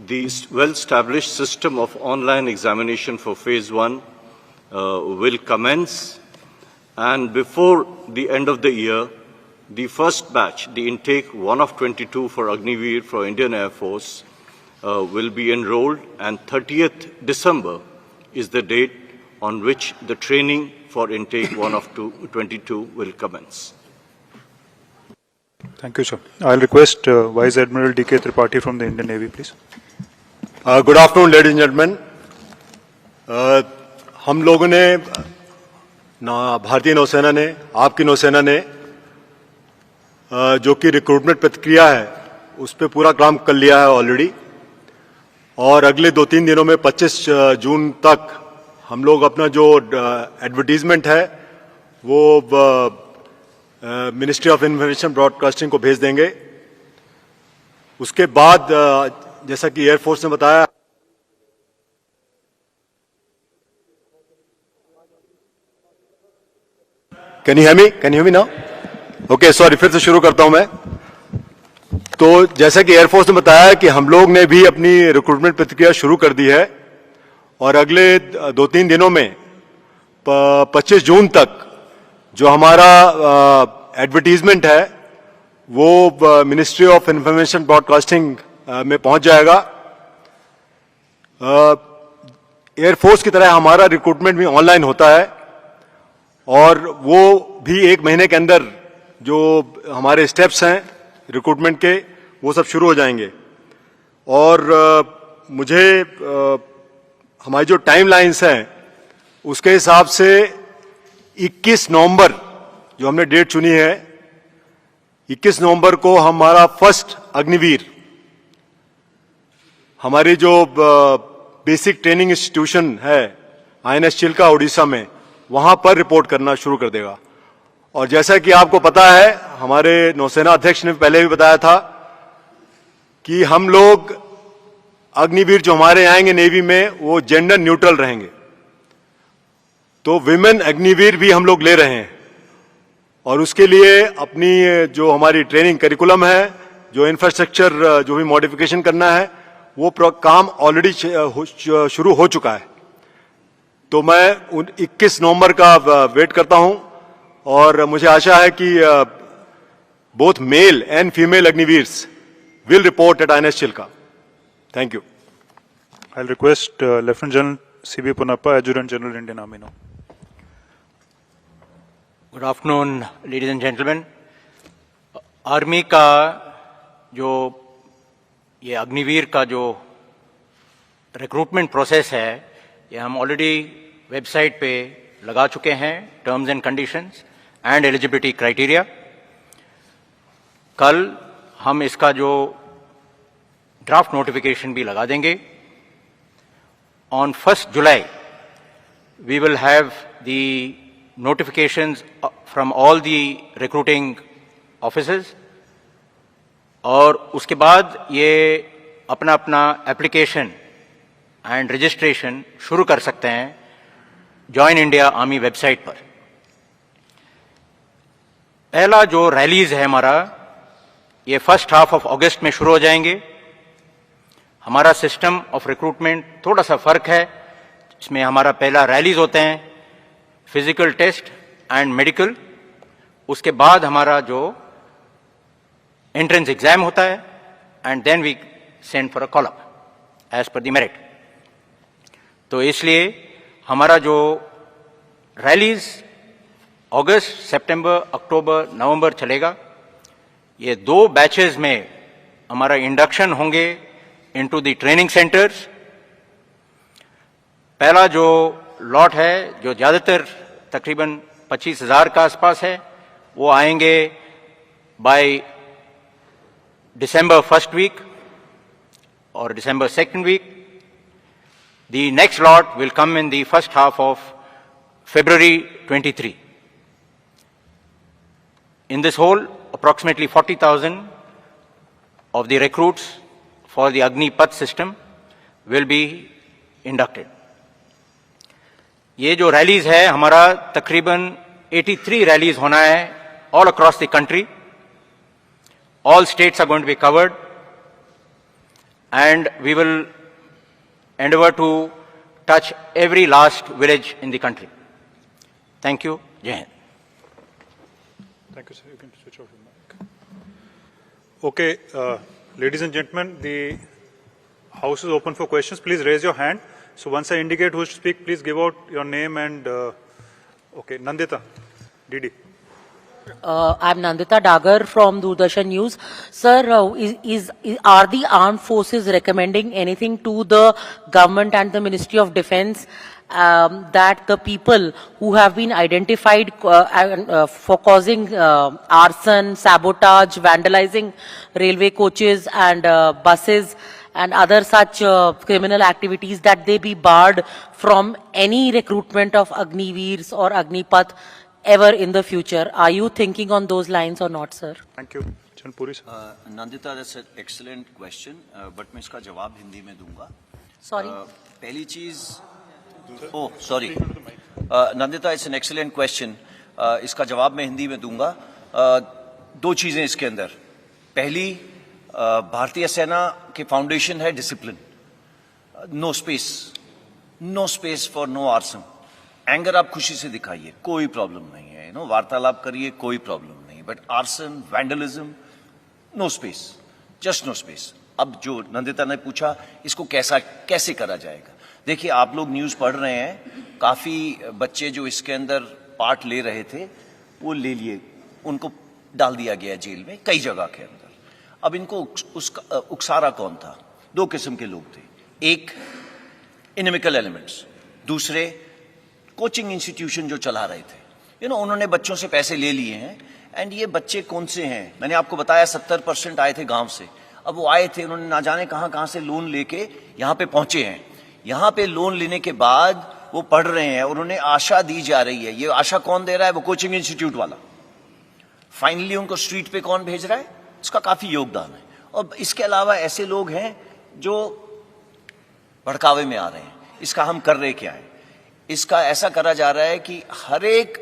the well-established system of online examination for phase 1 will commence, and before the end of the year, the first batch, the intake 1 of 22 for Agniveer for Indian Air Force, will be enrolled, and 30th December is the date on which the training for intake 1 of 22 will commence. Thank you, sir. I'll request Vice Admiral D.K. Tripathi from the Indian Navy, please. Good afternoon ladies and gentleman. हम लोगों ने भारतीय नौसेना ने, आपकी नौसेना ने जो कि रिक्रूटमेंट प्रक्रिया है उस पर पूरा काम कर लिया है ऑलरेडी, और अगले 2-3 दिनों में 25 जून तक हम लोग अपना जो एडवर्टीजमेंट है वो मिनिस्ट्री ऑफ इंफॉर्मेशन ब्रॉडकास्टिंग को भेज देंगे. उसके बाद जैसा कि एयरफोर्स ने बताया, can you hear me now? Okay, sorry, फिर से शुरू करता हूं मैं. तो जैसा कि एयरफोर्स ने बताया कि हम लोग ने भी अपनी रिक्रूटमेंट प्रक्रिया शुरू कर दी है, और अगले 2-3 दिनों में 25 जून तक जो हमारा एडवर्टीजमेंट है वो मिनिस्ट्री ऑफ इंफॉर्मेशन ब्रॉडकास्टिंग में पहुंच जाएगा. एयरफोर्स की तरह हमारा रिक्रूटमेंट भी ऑनलाइन होता है, और वो भी 1 महीने के अंदर जो हमारे स्टेप्स हैं रिक्रूटमेंट के वो सब शुरू हो जाएंगे. और मुझे हमारी जो टाइमलाइंस हैं उसके हिसाब से 21 नवंबर जो हमने डेट चुनी है, 21 नवंबर को हमारा फर्स्ट अग्निवीर हमारी जो बेसिक ट्रेनिंग इंस्टीट्यूशन है INS चिल्का उड़ीसा में, वहां पर रिपोर्ट करना शुरू कर देगा. और जैसा कि आपको पता है, हमारे नौसेना अध्यक्ष ने पहले भी बताया था कि हम लोग अग्निवीर जो हमारे आएंगे नेवी में वो जेंडर न्यूट्रल रहेंगे. तो विमेन अग्निवीर भी हम लोग ले रहे हैं, और उसके लिए अपनी जो हमारी ट्रेनिंग करिकुलम है, जो इंफ्रास्ट्रक्चर जो भी मॉडिफिकेशन करना है, वो काम ऑलरेडी शुरू हो चुका है. तो मैं 21 नवंबर का वेट करता हूं, और मुझे आशा है कि both male and female Agniveers will report at INS Chilka. Thank you. I'll request Lieutenant General C.B. Ponappa, Adjutant General, Indian Army now. Good afternoon ladies and gentleman. Army का जो ये अग्निवीर का जो रिक्रूटमेंट प्रोसेस है, ये हम ऑलरेडी वेबसाइट पे लगा चुके हैं, terms and conditions and eligibility criteria. कल हम इसका जो ड्राफ्ट नोटिफिकेशन भी लगा देंगे. On 1 July we will have the notifications from all the recruiting offices, और उसके बाद ये अपना अपना एप्लीकेशन एंड रजिस्ट्रेशन शुरू कर सकते हैं जॉइन इंडिया आर्मी वेबसाइट पर. पहला जो रैलीज है हमारा, ये फर्स्ट हाफ ऑफ अगस्त में शुरू हो जाएंगे. हमारा सिस्टम ऑफ रिक्रूटमेंट थोड़ा सा फर्क है. इसमें हमारा पहला रैलीज होते हैं, फिजिकल टेस्ट एंड मेडिकल. उसके बाद हमारा जो एंट्रेंस एग्जाम होता है, and then we send for a call up as per the merit. तो इसलिए हमारा जो रैलीज अगस्त, सितंबर, अक्टूबर, नवंबर चलेगा. ये 2 बैचेस में हमारा इंडक्शन होंगे इनटू द ट्रेनिंग सेंटर्स. पहला जो लॉट है, जो ज्यादातर तकरीबन 25,000 का आसपास है, वो आएंगे बाय दिसंबर 1st वीक और दिसंबर 2nd week. The next lot will come in the first half of February 23. In this whole, approximately 40,000 of the recruits for the Agnipath system will be inducted. ये जो rallies है हमारा तकरीबन 83 rallies होना है all across the country. All states are going to be covered, and we will endeavor to touch every last village in the country. Thank you. Jai Hind. Thank you, sir. You can switch off your mic. Okay, ladies and gentlemen, the House is open for questions. Please raise your hand. So once I indicate who to speak, please give out your name and, okay, Nandita, DD. I'm Nandita Dagar from Doordarshan News. Sir, are the armed forces recommending anything to the government and the Ministry of Defence that the people who have been identified for causing arson, sabotage, vandalizing railway coaches and buses and other such criminal activities, that they be barred from any recruitment of Agniveers or Agnipath ever in the future? Are you thinking on those lines or not, sir? Thank you. Chanpuri, sir. Nandita, that's an excellent question, but मैं इसका जवाब हिंदी में दूंगा. Sorry. पहली चीज, oh sorry, Nandita, it's an excellent question. इसका जवाब मैं हिंदी में दूंगा. दो चीजें इसके अंदर. पहली, भारतीय सेना के फाउंडेशन है discipline. No space for no arson. Anger आप खुशी से दिखाइए, कोई प्रॉब्लम नहीं है. वार्तालाप करिए, कोई प्रॉब्लम नहीं. But arson, vandalism, no space, just no space. अब जो नंदिता ने पूछा, इसको कैसे करा जाएगा? देखिए, आप लोग न्यूज पढ़ रहे हैं, काफी बच्चे जो इसके अंदर पार्ट ले रहे थे, वो ले लिए, उनको डाल दिया गया जेल में कई जगह के अंदर. अब इनको उकसारा कौन था? दो किस्म के लोग थे. एक, इनमिकल एलिमेंट्स. दूसरे, कोचिंग इंस्टीट्यूशन जो चला रहे थे. उन्होंने बच्चों से पैसे ले लिए हैं. एंड ये बच्चे कौन से हैं? मैंने आपको बताया 70% आए थे गांव से. अब वो आए थे, उन्होंने ना जाने कहां से लोन लेके यहां पे पहुंचे हैं. यहां पे लोन लेने के बाद वो पढ़ रहे हैं, उन्होंने आशा दी जा रही है. ये आशा कौन दे रहा है? वो कोचिंग इंस्टीट्यूट वाला. फाइनली उनको स्ट्रीट पे कौन भेज रहा है? इसका काफी योगदान है. और इसके अलावा ऐसे लोग हैं जो भड़कावे में आ रहे हैं. इसका हम कर रहे क्या है? इसका ऐसा करा जा रहा है कि हर एक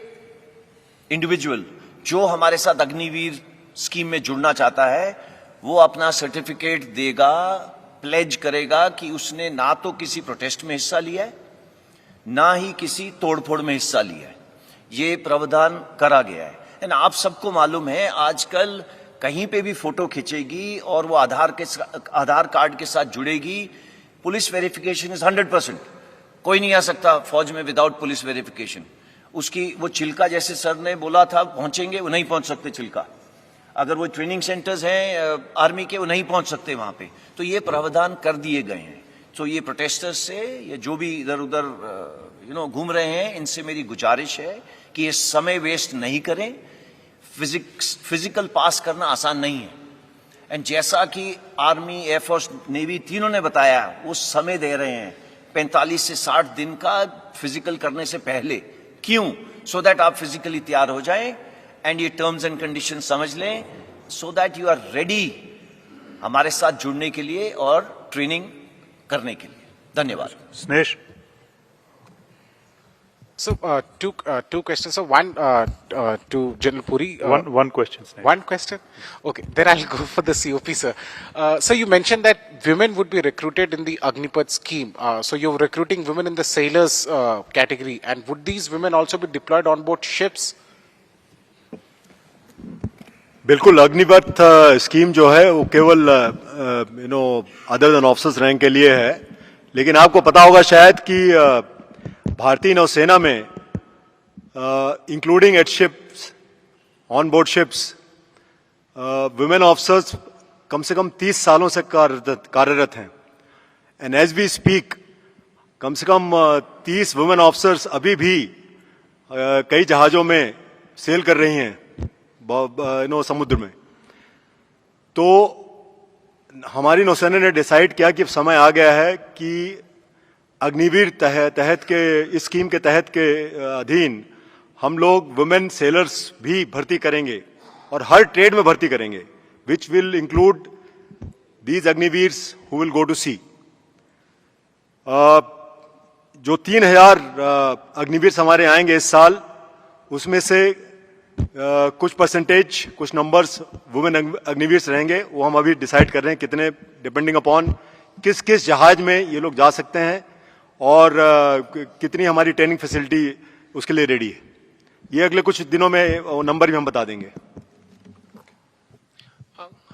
इंडिविजुअल जो हमारे साथ अग्निवीर स्कीम में जुड़ना चाहता है, वो अपना सर्टिफिकेट देगा, प्लेज करेगा कि उसने ना तो किसी प्रोटेस्ट में हिस्सा लिया है, ना ही किसी तोड़फोड़ में हिस्सा लिया है. ये प्रावधान करा गया है. एंड आप सबको मालूम है, आजकल कहीं पे भी फोटो खींचेगी और वो आधार कार्ड के साथ जुड़ेगी. Police verification is 100%. कोई नहीं आ सकता फौज में विदाउट पुलिस वेरिफिकेशन. उसकी वो चिल्का, जैसे सर ने बोला था पहुंचेंगे, वो नहीं पहुंच सकते चिल्का. अगर वो ट्रेनिंग सेंटर्स हैं आर्मी के, वो नहीं पहुंच सकते वहां पे. तो ये प्रावधान कर दिए गए हैं. तो ये प्रोटेस्टर्स से, ये जो भी इधर उधर घूम रहे हैं, इनसे मेरी गुजारिश है कि ये समय वेस्ट नहीं करें. फिजिकल पास करना आसान नहीं है. एंड जैसा कि आर्मी, एयरफोर्स, नेवी तीनों ने बताया, वो समय दे रहे हैं 45 से 60 दिन का फिजिकल करने से पहले. क्यों? सो दैट आप फिजिकली तैयार हो जाएं एंड ये टर्म्स एंड कंडीशन समझ लें, so that you are ready हमारे साथ जुड़ने के लिए और ट्रेनिंग करने के लिए. धन्यवाद. Snesh. So, two questions. So, one to General Puri. One question, Snesh. One question? Okay, then I'll go for the COP, sir. So, you mentioned that women would be recruited in the Agnipath scheme. So, you're recruiting women in the sailors category. And would these women also be deployed on board ships? बिल्कुल. Agnipath scheme जो है वो केवल other than officers rank के लिए है. लेकिन आपको पता होगा शायद कि भारतीय नौसेना में including eight ships, on board ships, women officers कम से कम 30 सालों से कार्यरत हैं. एंड एज वी स्पीक, कम से कम 30 वुमेन ऑफिसर्स अभी भी कई जहाजों में सेल कर रही हैं समुद्र में. तो हमारी नौसेना ने डिसाइड किया कि अब समय आ गया है कि अग्निवीर तहत के इस स्कीम के तहत के अधीन हम लोग वुमेन सेलर्स भी भर्ती करेंगे और हर ट्रेड में भर्ती करेंगे, which will include these Agniveers who will go to sea. जो 3000 अग्निवीर हमारे आएंगे इस साल, उसमें से कुछ परसेंटेज, कुछ नंबर्स वुमेन अग्निवीर्स रहेंगे. वो हम अभी डिसाइड कर रहे हैं कितने, डिपेंडिंग अपॉन किस किस जहाज में ये लोग जा सकते हैं और कितनी हमारी ट्रेनिंग फैसिलिटी उसके लिए रेडी है। ये अगले कुछ दिनों में वो नंबर भी हम बता देंगे।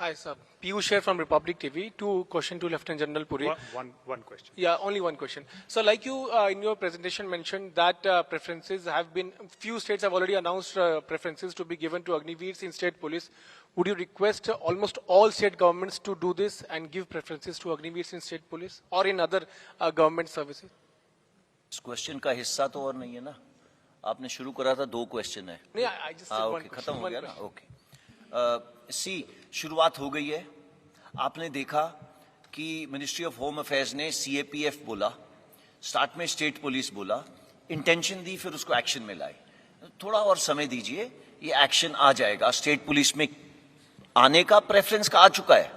Hi, sir. Piyush here from Republic TV. Two question to Lieutenant General Puri. One question. Yeah, only one question. So, like you in your presentation mentioned that preferences have been, few states have already announced preferences to be given to Agniveers in state police. Would you request almost all state governments to do this and give preferences to Agniveers in state police or in other government services? इस question का हिस्सा तो और नहीं है ना, आपने शुरू करा था, 2 क्वेश्चन है। No, I just said one okay, question. खत्म हो One गया ना, question. ओके। शुरुआत हो गई है। आपने देखा कि मिनिस्ट्री ऑफ होम अफेयर्स ने CAPF बोला, स्टार्ट में स्टेट पुलिस बोला, इंटेंशन दी, फिर उसको एक्शन में लाए। थोड़ा और समय दीजिए, ये एक्शन आ जाएगा। स्टेट पुलिस में आने का प्रेफरेंस का आ चुका है,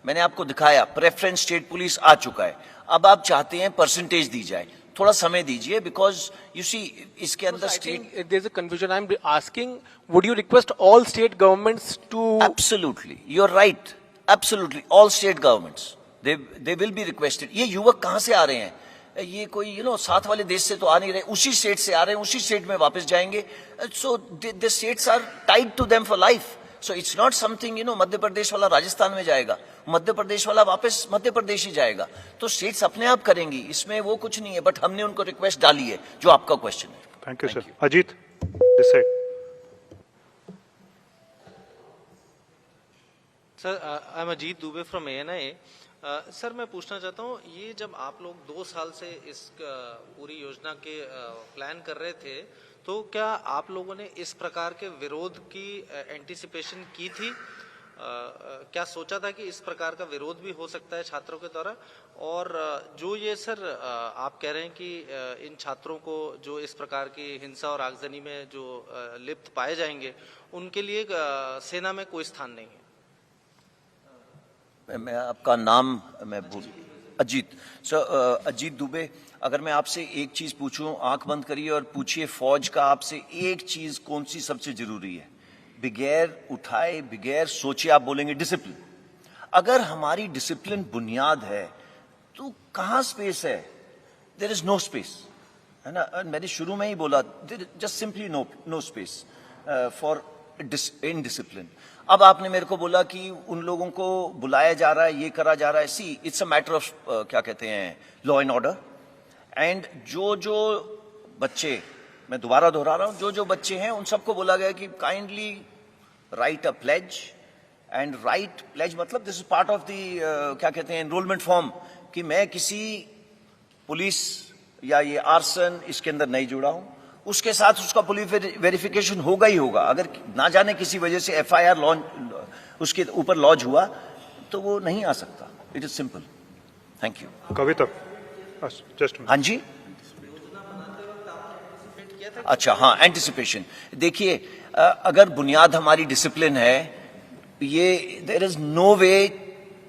मैंने आपको दिखाया, प्रेफरेंस स्टेट पुलिस आ चुका है। अब आप चाहते हैं परसेंटेज दी जाए, थोड़ा समय दीजिए, बिकॉज यू सी इसके अंदर I state think there's a confusion. I'm asking, would you request all state governments to... Absolutely, you're right. Absolutely, all state governments, they will be requested. ये युवक कहाँ से आ रहे हैं? ये कोई साथ वाले देश से तो आ नहीं रहे, उसी स्टेट से आ रहे हैं, उसी स्टेट में वापस जाएंगे। So the states are tied to them for life. So it's not something Madhya Pradesh वाला राजस्थान में जाएगा, मध्य प्रदेश वाला वापस मध्य प्रदेश ही जाएगा। तो स्टेट्स अपने आप करेंगी, इसमें वो कुछ नहीं है। बट हमने उनको रिक्वेस्ट डाली है, जो आपका क्वेश्चन है। Thank you, sir. Ajit, this side. Sir, I am Ajit Dubey from ANI। Sir, मैं पूछना चाहता हूँ, ये जब आप लोग 2 साल से इस पूरी योजना के प्लान कर रहे थे, तो क्या आप लोगों ने इस प्रकार के विरोध की एंटिसिपेशन की थी? क्या सोचा था कि इस प्रकार का विरोध भी हो सकता है छात्रों के द्वारा? और जो ये सर आप कह रहे हैं कि इन छात्रों को जो इस प्रकार की हिंसा और आगजनी में जो लिप्त पाए जाएंगे, उनके लिए सेना में कोई स्थान नहीं है। मैं आपका नाम मैं भूल, अजीत सर, अजीत दुबे। अगर मैं आपसे एक चीज पूछूं, आंख बंद करिए और पूछिए, फौज का आपसे एक चीज कौन सी सबसे जरूरी है? बगैर उठाए, बगैर सोचे आप बोलेंगे डिसिप्लिन। अगर हमारी डिसिप्लिन बुनियाद है तो कहां स्पेस है? देयर इज नो स्पेस, है ना। मैंने शुरू में ही बोला, just simply no space for indiscipline. अब आपने मेरे को बोला कि उन लोगों को बुलाया जा रहा है, ये करा जा रहा है। सी, इट्स अ मैटर ऑफ क्या कहते हैं, लॉ एंड ऑर्डर। एंड जो बच्चे, मैं दोबारा दोहरा रहा हूं, जो बच्चे हैं उन सबको बोला गया कि kindly write a pledge. And write pledge मतलब this is part of the क्या कहते हैं, एनरोलमेंट फॉर्म, कि मैं किसी पुलिस या ये आर्सन इसके अंदर नहीं जुड़ा हूं। उसके साथ उसका पुलिस वेरिफिकेशन होगा ही होगा। अगर ना जाने किसी वजह से FIR लॉन्च उसके ऊपर लॉन्च हुआ तो वो नहीं आ सकता। It is simple. Thank you. Kavita, just हाँ जी, अच्छा, हाँ, एंटिसिपेशन। देखिए, अगर बुनियाद हमारी डिसिप्लिन है, ये देयर इज नो वे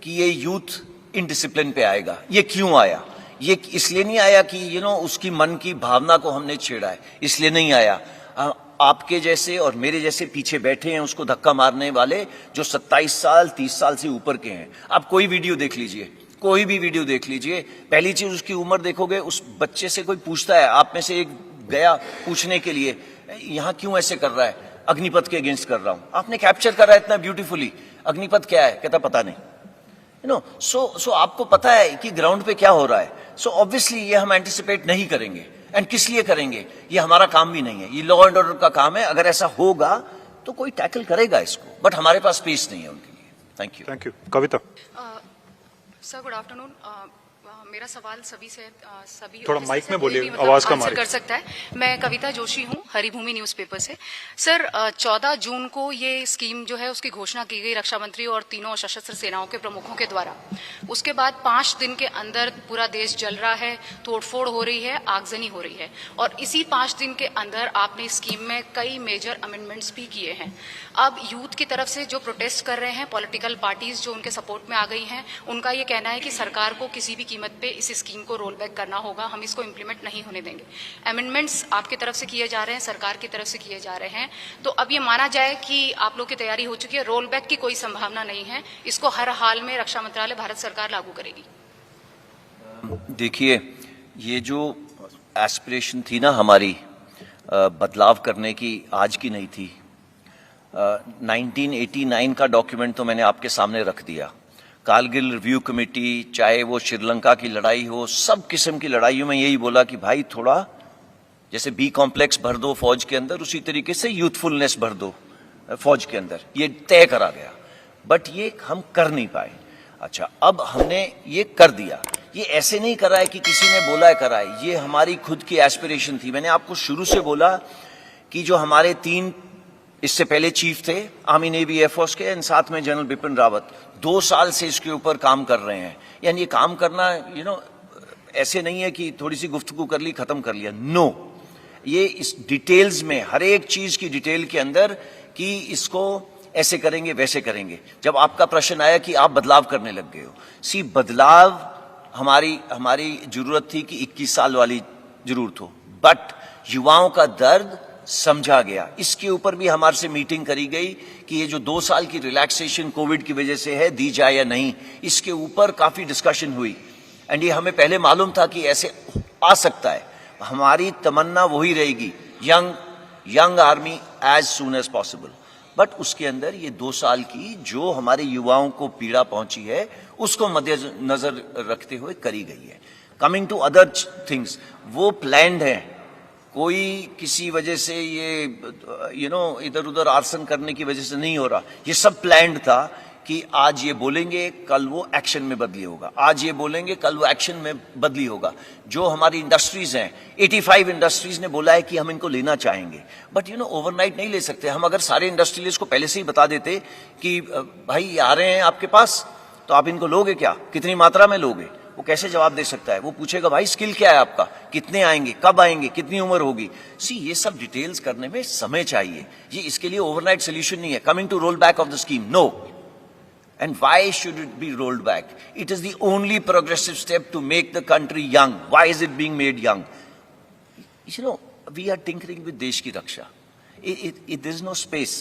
कि ये यूथ इनडिसिप्लिन पे आएगा। ये क्यों आया? ये इसलिए नहीं आया कि उसकी मन की भावना को हमने छेड़ा है, इसलिए नहीं आया। आपके जैसे और मेरे जैसे पीछे बैठे हैं उसको धक्का मारने वाले, जो 27 साल 30 साल से ऊपर के हैं। आप कोई वीडियो देख लीजिए, कोई भी वीडियो देख लीजिए, पहली चीज उसकी उम्र देखोगे। उस बच्चे से कोई पूछता है, आप में से एक गया पूछने के लिए, यहां क्यों ऐसे कर रहा है? अग्निपथ के अगेंस्ट कर रहा हूं। आपने कैप्चर करा इतना ब्यूटीफुली, अग्निपथ क्या है? कहता पता नहीं। सो आपको पता है कि ग्राउंड पे क्या हो रहा है। सो ऑब्वियसली ये हम एंटिसिपेट नहीं करेंगे। एंड किस लिए करेंगे? ये हमारा काम भी नहीं है, ये लॉ एंड ऑर्डर का काम है। अगर ऐसा होगा तो कोई टैकल करेगा इसको, बट हमारे पास स्पेस नहीं है उनके लिए। Thank you. Thank you. Kavita. Sir, good afternoon. मेरा सवाल सभी थोड़ा ऑफिसर माइक से में कोई बोलिए, भी आवाज कम आ आंसर रही कर सकता है। मैं कविता जोशी हूँ, हरिभूमि न्यूज़पेपर से। सर, 14 जून को ये स्कीम जो है उसकी घोषणा की गई रक्षा मंत्री और तीनों सशस्त्र सेनाओं के प्रमुखों के द्वारा। उसके बाद 5 दिन के अंदर पूरा देश जल रहा है, तोड़फोड़ हो रही है, आगजनी हो रही है, और इसी 5 दिन के अंदर आपने स्कीम में कई मेजर अमेंडमेंट्स भी किए हैं। अब यूथ की तरफ से जो प्रोटेस्ट कर रहे हैं, पॉलिटिकल पार्टीज जो उनके सपोर्ट में आ गई हैं, उनका ये कहना है कि सरकार को किसी भी कीमत पे इस स्कीम को रोल बैक करना होगा, हम इसको इम्प्लीमेंट नहीं होने देंगे। अमेंडमेंट्स आपकी तरफ से किए जा रहे हैं, सरकार की तरफ से किए जा रहे हैं, तो अब ये माना जाए कि आप लोग की तैयारी हो चुकी है, रोल बैक की कोई संभावना नहीं है, इसको हर हाल में रक्षा मंत्रालय, भारत सरकार लागू करेगी। देखिए, ये जो एस्पिरेशन थी ना हमारी बदलाव करने की, आज की नहीं थी। 1989 का डॉक्यूमेंट तो मैंने आपके सामने रख दिया। कारगिल रिव्यू कमेटी, चाहे वो श्रीलंका की लड़ाई हो, सब किस्म की लड़ाइयों में यही बोला कि भाई थोड़ा जैसे बी कॉम्प्लेक्स भर दो फौज के अंदर, उसी तरीके से यूथफुलनेस भर दो फौज के अंदर। ये तय करा गया, बट ये हम कर नहीं पाए। अच्छा, अब हमने ये कर दिया। ये ऐसे नहीं करा है कि किसी ने बोला है करा है, ये हमारी खुद की एस्पिरेशन थी। मैंने आपको शुरू से बोला कि जो हमारे 3 इससे पहले चीफ थे आर्मी नेवी एयरफोर्स के, एंड साथ में जनरल बिपिन रावत, 2 साल से इसके ऊपर काम कर रहे हैं। यानी ये काम करना ऐसे नहीं है कि थोड़ी सी गुफ्तगू कर ली खत्म कर लिया। नो, ये इस डिटेल्स में, हर एक चीज की डिटेल के अंदर कि इसको ऐसे करेंगे वैसे करेंगे। जब आपका प्रश्न आया कि आप बदलाव करने लग गए हो, बदलाव हमारी जरूरत थी कि 21 साल वाली जरूरत हो, बट युवाओं का दर्द समझा गया। इसके ऊपर भी हमारे से मीटिंग करी गई कि ये जो 2 साल की रिलैक्सेशन कोविड की वजह से है, दी जाए या नहीं। इसके ऊपर काफी डिस्कशन हुई, एंड ये हमें पहले मालूम था कि ऐसे आ सकता है। हमारी तमन्ना वही रहेगी, young army as soon as possible. But उसके अंदर ये 2 साल की जो हमारे युवाओं को पीड़ा पहुंची है, उसको मद्देनजर रखते हुए करी गई है। कमिंग टू अदर थिंग्स, वो प्लान्ड है। कोई किसी वजह से ये इधर उधर आर्सन करने की वजह से नहीं हो रहा। ये सब प्लान्ड था कि आज ये बोलेंगे, कल वो एक्शन में बदली होगा, आज ये बोलेंगे, कल वो एक्शन में बदली होगा। जो हमारी इंडस्ट्रीज हैं, 85 इंडस्ट्रीज ने बोला है कि हम इनको लेना चाहेंगे, बट ओवरनाइट नहीं ले सकते। हम अगर सारे इंडस्ट्रियलिस्ट को पहले से ही बता देते कि भाई ये आ रहे हैं आपके पास, तो आप इनको लोगे क्या, कितनी मात्रा में लोगे, वो कैसे जवाब दे सकता है? वो पूछेगा भाई स्किल क्या है आपका, कितने आएंगे, कब आएंगे, कितनी उम्र होगी। ये सब डिटेल्स करने में समय चाहिए। ये इसके लिए ओवरनाइट सोल्यूशन नहीं है। Coming to roll back of the scheme, no. And why should it be rolled back? It is the only progressive step to make the country young. Why is it being made young? We are tinkering with देश की रक्षा. There is no space.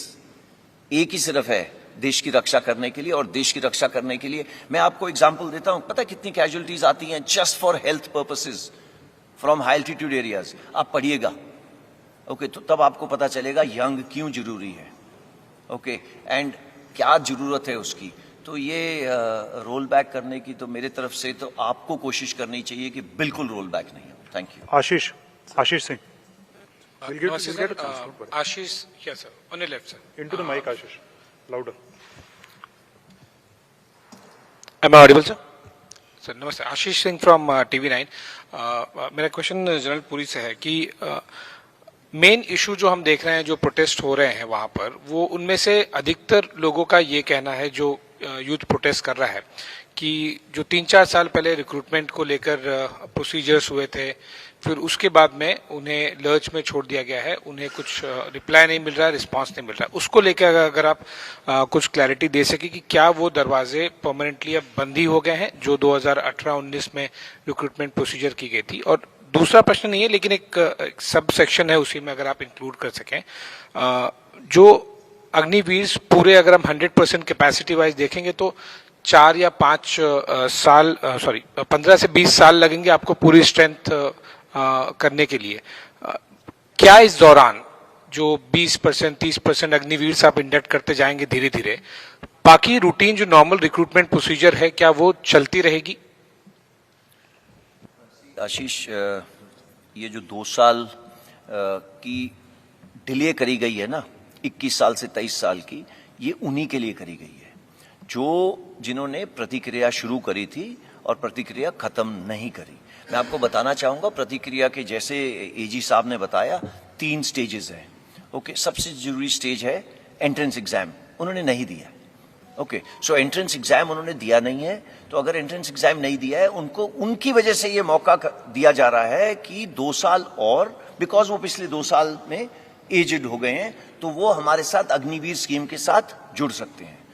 एक ही सिर्फ है देश की रक्षा करने के लिए, और देश की रक्षा करने के लिए मैं आपको एग्जांपल देता हूं। पता है कितनी कैजुअलिटीज आती हैं just for health purposes from high altitude areas? आप पढ़िएगा, ओके, तो तब आपको पता चलेगा यंग क्यों जरूरी है, ओके, एंड क्या जरूरत है उसकी। तो ये रोल बैक करने की तो मेरे तरफ से तो आपको कोशिश करनी चाहिए कि बिल्कुल रोल बैक नहीं हो। Thank you. Ashish Singh, Ashish, yes sir, on your left sir. into the mic, Ashish, louder. Am I audible sir? Sir, नमस्ते, आशीष सिंह फ्रॉम TV9। मेरा क्वेश्चन जनरल पुरी से है कि मेन इशू जो हम देख रहे हैं, जो प्रोटेस्ट हो रहे हैं वहां पर, वो उनमें से अधिकतर लोगों का ये कहना है, जो यूथ प्रोटेस्ट कर रहा है, कि जो 3-4 साल पहले रिक्रूटमेंट को लेकर प्रोसीजर्स हुए थे, फिर उसके बाद में उन्हें लर्च में छोड़ दिया गया है, उन्हें कुछ रिप्लाई नहीं मिल रहा है, रिस्पांस नहीं मिल रहा है। उसको लेकर अगर आप कुछ क्लैरिटी दे सके कि क्या वो दरवाजे परमानेंटली अब बंद ही हो गए हैं जो 2018-19 में रिक्रूटमेंट प्रोसीजर की गई थी? और दूसरा प्रश्न नहीं है, लेकिन एक सब सेक्शन है उसी में, अगर आप इंक्लूड कर सकें, जो अग्निवीर पूरे अगर हम 100% कैपेसिटी वाइज देखेंगे तो 4 या 5 साल 15 से 20 साल लगेंगे आपको पूरी स्ट्रेंथ करने के लिए। क्या इस दौरान जो 20% 30% अग्निवीर आप इंडक्ट करते जाएंगे धीरे धीरे, बाकी रूटीन जो नॉर्मल रिक्रूटमेंट प्रोसीजर है, क्या वो चलती रहेगी? आशीष, ये जो 2 साल की डिले करी गई है ना, 21 साल से 23 साल की, ये उन्हीं के लिए करी गई है जिन्होंने प्रतिक्रिया शुरू करी थी और प्रतिक्रिया खत्म नहीं करी। मैं आपको बताना चाहूंगा, प्रतिक्रिया के जैसे एजी साहब ने बताया, 3 स्टेजेस हैं, ओके। सबसे जरूरी स्टेज है एंट्रेंस एग्जाम, उन्होंने नहीं दिया, ओके। सो एंट्रेंस एग्जाम उन्होंने दिया नहीं है, तो अगर एंट्रेंस एग्जाम नहीं दिया है, उनको उनकी वजह से ये मौका दिया जा रहा है कि 2 साल और, बिकॉज वो पिछले 2 साल में एजेड हो गए हैं, तो वो हमारे साथ अग्निवीर स्कीम के साथ जुड़ सकते हैं।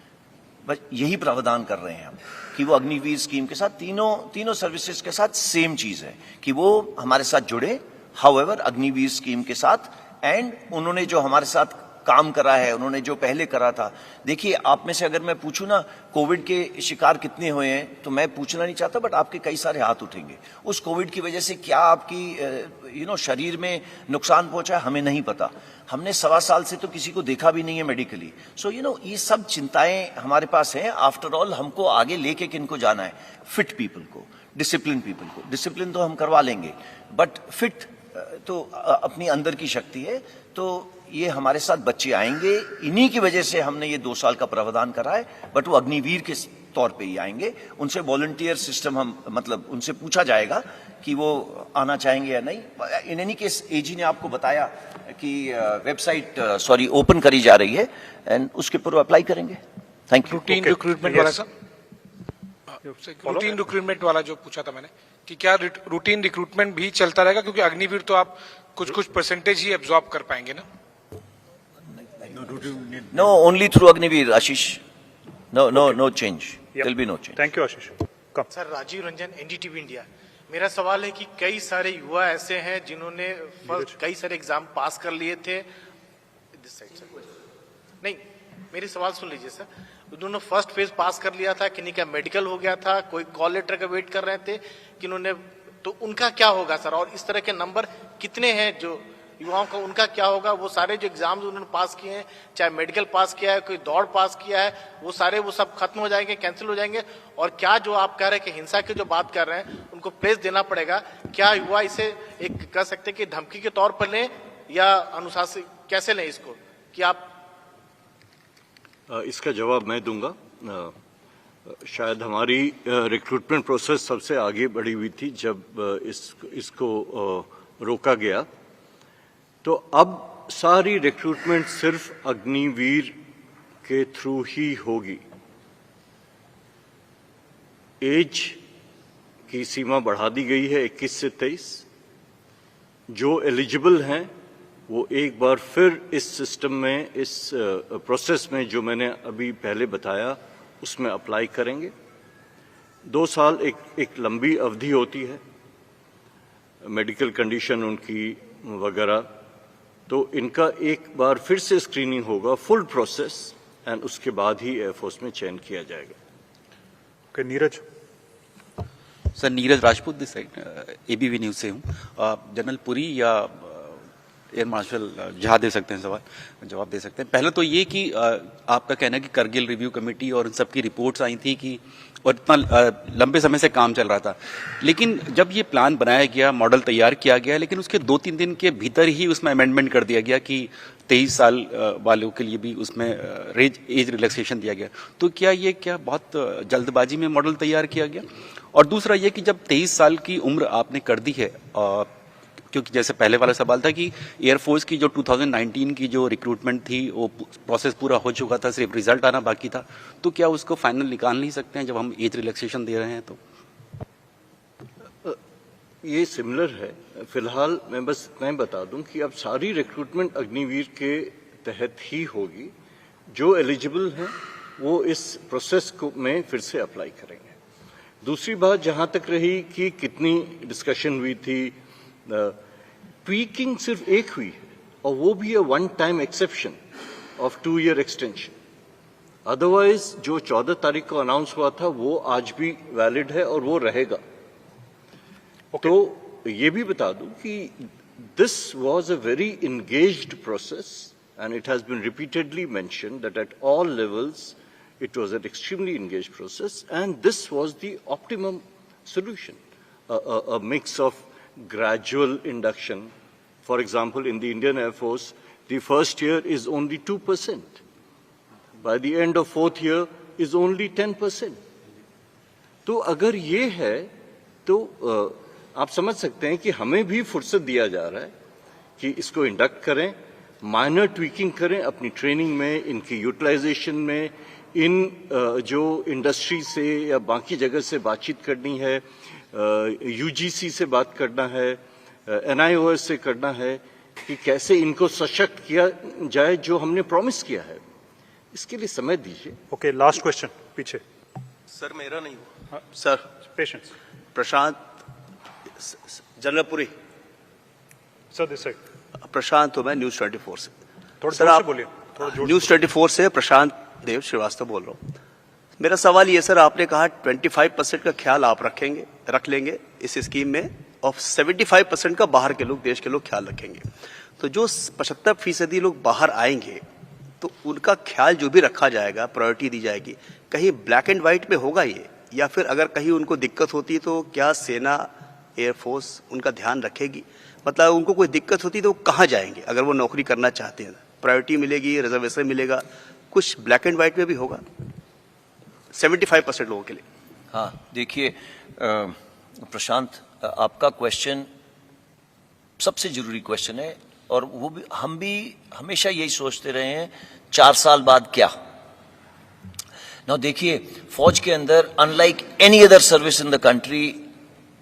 बस यही प्रावधान कर रहे हैं हम कि वो अग्निवीर स्कीम के साथ तीनों सर्विसेज के साथ सेम चीज है कि वो हमारे साथ जुड़े, हाउएवर अग्निवीर स्कीम के साथ, एंड उन्होंने जो हमारे साथ काम करा है, उन्होंने जो पहले करा था। देखिए, आप में से अगर मैं पूछूं ना कोविड के शिकार कितने हुए हैं, तो मैं पूछना नहीं चाहता, बट आपके कई सारे हाथ उठेंगे। उस कोविड की वजह से क्या आपकी शरीर में नुकसान पहुंचा है, हमें नहीं पता। हमने 1.25 साल से तो किसी को देखा भी नहीं है मेडिकली। सो ये सब चिंताएं हमारे पास हैं। आफ्टर ऑल हमको आगे लेके किनको जाना है? फिट पीपल को, डिसिप्लिन पीपल को। डिसिप्लिन तो हम करवा लेंगे, बट फिट तो अपनी अंदर की शक्ति है। तो ये हमारे साथ बच्चे आएंगे, इन्हीं की वजह से हमने ये 2 साल का प्रावधान करा है, बट वो अग्निवीर के तौर पे ही आएंगे। उनसे वॉलंटियर सिस्टम उनसे पूछा जाएगा कि वो आना चाहेंगे या नहीं। इन एनी केस एजी ने आपको बताया कि वेबसाइट ओपन करी जा रही है, एंड उसके ऊपर अप्लाई करेंगे। Thank you. रूटीन रिक्रूटमेंट वाला सर, रूटीन रिक्रूटमेंट वाला जो पूछा था मैंने, कि क्या रूटीन रिक्रूटमेंट भी चलता रहेगा? क्योंकि अग्निवीर तो आप कुछ परसेंटेज ही एब्जॉर्ब कर पाएंगे ना। No, only through Agniveer Ashish. No change, there will be no change. Thank you Ashish. Come. Sir, Rajiv Ranjan, NDTV India. मेरा सवाल है कि कई सारे युवा ऐसे हैं जिन्होंने कई सारे एग्जाम पास कर लिए थे। नहीं, मेरी सवाल सुन लीजिए सर। उन्होंने फर्स्ट फेज पास कर लिया था, किन्हीं का मेडिकल हो गया था, कोई कॉल लेटर का वेट कर रहे थे, किन्होंने, तो उनका क्या होगा सर? और इस तरह के नंबर कितने हैं जो युवाओं का, उनका क्या होगा? वो सारे जो एग्जाम्स उन्होंने पास किए हैं, चाहे मेडिकल पास किया है, कोई दौड़ पास किया है, वो सब खत्म हो जाएंगे, कैंसिल हो जाएंगे? और क्या जो आप कह रहे हैं कि हिंसा की जो बात कर रहे हैं, उनको प्लेस देना पड़ेगा, क्या युवा इसे एक कह सकते हैं कि धमकी के तौर पर लें या अनुशासित कैसे लें इसको, कि आप? इसका जवाब मैं दूंगा। शायद हमारी रिक्रूटमेंट प्रोसेस सबसे आगे बढ़ी हुई थी जब इसको रोका गया। तो अब सारी रिक्रूटमेंट सिर्फ अग्निवीर के थ्रू ही होगी। एज की सीमा बढ़ा दी गई है 21 से 23। जो एलिजिबल हैं वो एक बार फिर इस सिस्टम में, इस प्रोसेस में जो मैंने अभी पहले बताया उसमें अप्लाई करेंगे। 2 साल एक लंबी अवधि होती है, मेडिकल कंडीशन उनकी वगैरह, तो इनका एक बार फिर से स्क्रीनिंग होगा, फुल प्रोसेस, एंड उसके बाद ही एयरफोर्स में चयन किया जाएगा। Okay, Neeraj. Sir, Neeraj Rajput this side, ABP news से हूँ। जनरल पुरी या एयर मार्शल जहाँ दे सकते हैं जवाब दे सकते हैं। पहले तो ये कि आपका कहना है कि करगिल रिव्यू कमेटी और उन सबकी रिपोर्ट्स आई थी कि, और इतना लंबे समय से काम चल रहा था, लेकिन जब ये प्लान बनाया गया, मॉडल तैयार किया गया, लेकिन उसके 2-3 दिन के भीतर ही उसमें अमेंडमेंट कर दिया गया कि 23 साल वालों के लिए भी उसमें एज रिलैक्सेशन दिया गया। तो क्या बहुत जल्दबाजी में मॉडल तैयार किया गया? और दूसरा ये कि जब 23 साल की उम्र आपने कर दी है, क्योंकि जैसे पहले वाला सवाल था कि एयरफोर्स की जो 2019 की जो रिक्रूटमेंट थी वो प्रोसेस पूरा हो चुका था, सिर्फ रिजल्ट आना बाकी था, तो क्या उसको फाइनल निकाल नहीं सकते हैं जब हम एज रिलैक्सेशन दे रहे हैं? तो ये सिमिलर है। फिलहाल मैं बस इतना बता दूं कि अब सारी रिक्रूटमेंट अग्निवीर के तहत ही होगी। जो एलिजिबल हैं वो इस प्रोसेस को में फिर से अप्लाई करेंगे। दूसरी बात जहां तक रही कि कितनी डिस्कशन हुई थी, ट्वीकिंग सिर्फ एक हुई है, और वो भी 1 time exception of 2 year extension. Otherwise जो 14 तारीख को अनाउंस हुआ था वो आज भी वैलिड है और वो रहेगा। तो ये भी बता दूं कि this was a very engaged process and it has been repeatedly mentioned that at all levels it was an extremely engaged process, and this was the optimum solution, a mix of gradual induction. For example, in the Indian Air Force, the first year is only 2%. By the end of 4th year is only 10%. तो अगर ये है तो आप समझ सकते हैं कि हमें भी फुर्सत दिया जा रहा है कि इसको इंडक्ट करें, माइनर ट्वीकिंग करें अपनी ट्रेनिंग में, इनकी यूटिलाइजेशन में, इन जो इंडस्ट्री से या बाकी जगह से बातचीत करनी है, यूजीसी से बात करना है, एनआईओएस से करना है, कि कैसे इनको सशक्त किया जाए जो हमने प्रॉमिस किया है। इसके लिए समय दीजिए। ओके, लास्ट क्वेश्चन पीछे। सर, मेरा नहीं हुआ। Sir, patience. Prashant, general Puri. Sir, this side. Prashant हूं मैं, न्यूज 24 से। थोड़ा सर जोर से आप बोलिए, थोड़ा जोर से। न्यूज 24 से प्रशांत देव श्रीवास्तव बोल रहा हूँ। मेरा सवाल ये सर, आपने कहा 25% का ख्याल आप रख लेंगे इस स्कीम में और 75% का बाहर के लोग, देश के लोग ख्याल रखेंगे। तो जो 75% लोग बाहर आएंगे तो उनका ख्याल जो भी रखा जाएगा, प्रायोरिटी दी जाएगी, कहीं ब्लैक एंड व्हाइट में होगा ये, या फिर अगर कहीं उनको दिक्कत होती है तो क्या सेना, एयरफोर्स उनका ध्यान रखेगी? मतलब उनको कोई दिक्कत होती है तो वो कहाँ जाएंगे अगर वो नौकरी करना चाहते हैं? प्रायोरिटी मिलेगी, रिजर्वेशन मिलेगा, कुछ ब्लैक एंड व्हाइट में भी होगा 75% लोगों के लिए? हाँ, देखिए प्रशांत, आपका क्वेश्चन सबसे जरूरी क्वेश्चन है और वो भी हम भी हमेशा यही सोचते रहे हैं 4 साल बाद क्या। ना देखिए, फौज के अंदर unlike any other service in the country,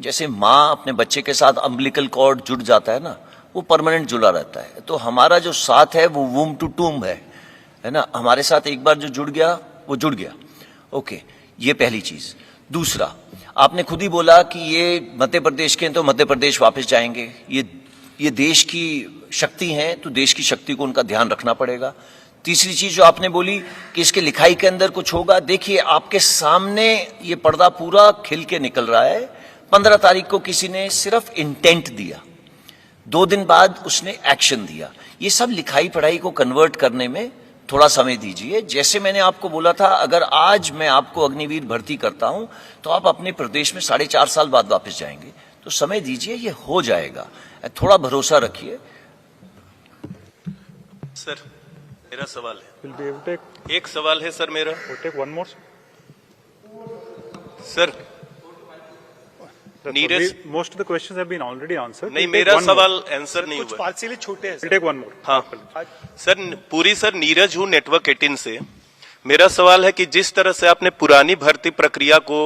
जैसे माँ अपने बच्चे के साथ अम्बिलिकल कॉर्ड जुड़ जाता है ना, वो परमानेंट जुड़ा रहता है। तो हमारा जो साथ है वो वूम टू टूम है ना, हमारे साथ एक बार जो जुड़ गया वो जुड़ गया। ओके, ये पहली चीज। दूसरा, आपने खुद ही बोला कि ये मध्य प्रदेश के हैं तो मध्य प्रदेश वापस जाएंगे। ये देश की शक्ति है तो देश की शक्ति को उनका ध्यान रखना पड़ेगा। तीसरी चीज जो आपने बोली कि इसके लिखाई के अंदर कुछ होगा, देखिए आपके सामने ये पर्दा पूरा खिल के निकल रहा है। 15 तारीख को किसी ने सिर्फ इंटेंट दिया, 2 दिन बाद उसने एक्शन दिया। ये सब लिखाई पढ़ाई को कन्वर्ट करने में थोड़ा समय दीजिए। जैसे मैंने आपको बोला था, अगर आज मैं आपको अग्निवीर भर्ती करता हूं तो आप अपने प्रदेश में 4.5 साल बाद वापस जाएंगे। तो समय दीजिए, ये हो जाएगा, थोड़ा भरोसा रखिए। सर मेरा सवाल है, We'll be able to take, एक सवाल है सर मेरा। we'll take one more. Sir That's Neeraj, all. Most of the questions have been already answered. नहीं, We'll take मेरा one more. सवाल आंसर नहीं हुआ। पार्शियली छूटे हैं We'll take one more. हाँ सर, पूरी सर नीरज हूँ नेटवर्क 18 से। मेरा सवाल है कि जिस तरह से आपने पुरानी भर्ती प्रक्रिया को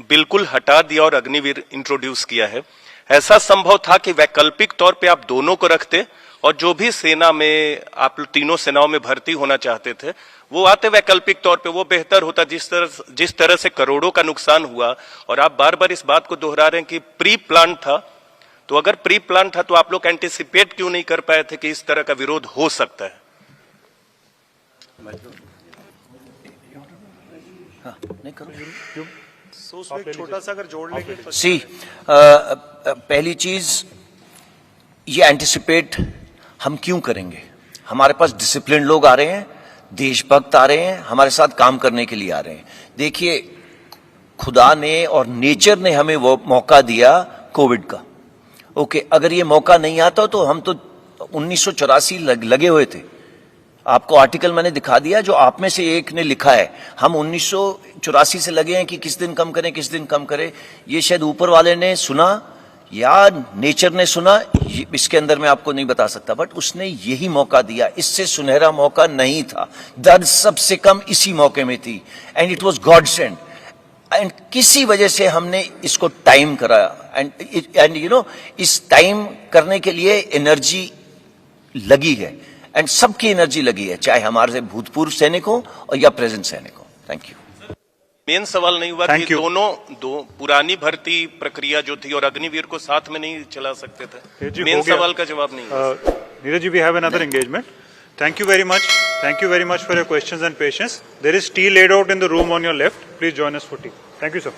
बिल्कुल हटा दिया और अग्निवीर इंट्रोड्यूस किया है, ऐसा संभव था कि वैकल्पिक तौर पे आप दोनों को रखते और जो भी सेना में आप तीनों सेनाओं में भर्ती होना चाहते थे वो आते वैकल्पिक तौर पे, वो बेहतर होता। जिस तरह से करोड़ों का नुकसान हुआ और आप बार बार इस बात को दोहरा रहे हैं कि प्री प्लान था, तो अगर प्री प्लान था तो आप लोग एंटिसिपेट क्यों नहीं कर पाए थे कि इस तरह का विरोध हो सकता है? हाँ, नहीं करो। छोटा सा अगर जोड़ लेंगे तो पहली चीज, ये एंटिसिपेट हम क्यों करेंगे? हमारे पास डिसिप्लिन लोग आ रहे हैं, देशभक्त आ रहे हैं, हमारे साथ काम करने के लिए आ रहे हैं। देखिए, खुदा ने और नेचर ने हमें वो मौका दिया कोविड का। ओके, अगर ये मौका नहीं आता तो हम तो 1984 लगे हुए थे। आपको आर्टिकल मैंने दिखा दिया जो आप में से एक ने लिखा है, हम 1984 से लगे हैं कि किस दिन कम करें, किस दिन कम करें। ये शायद ऊपर वाले ने सुना या नेचर ने सुना, इसके अंदर मैं आपको नहीं बता सकता, बट उसने यही मौका दिया। इससे सुनहरा मौका नहीं था, दर्द सबसे कम इसी मौके में थी, and it was God send. And किसी वजह से हमने इसको टाइम कराया, एंड यू नो, इस टाइम करने के लिए एनर्जी लगी है, एंड सबकी एनर्जी लगी है, चाहे हमारे भूतपूर्व सैनिक हो और या प्रेजेंट सैनिक हो। Thank you. मेन सवाल नहीं हुआ कि दो पुरानी भर्ती प्रक्रिया जो थी और अग्निवीर को साथ में नहीं चला सकते थे? मेन सवाल का जवाब नहीं हुआ। Neeraj ji, we have another engagement. Thank you very much. Thank you very much for your questions and patience. There is tea laid out in the room on your left. Please join us for tea. Thank you, sir.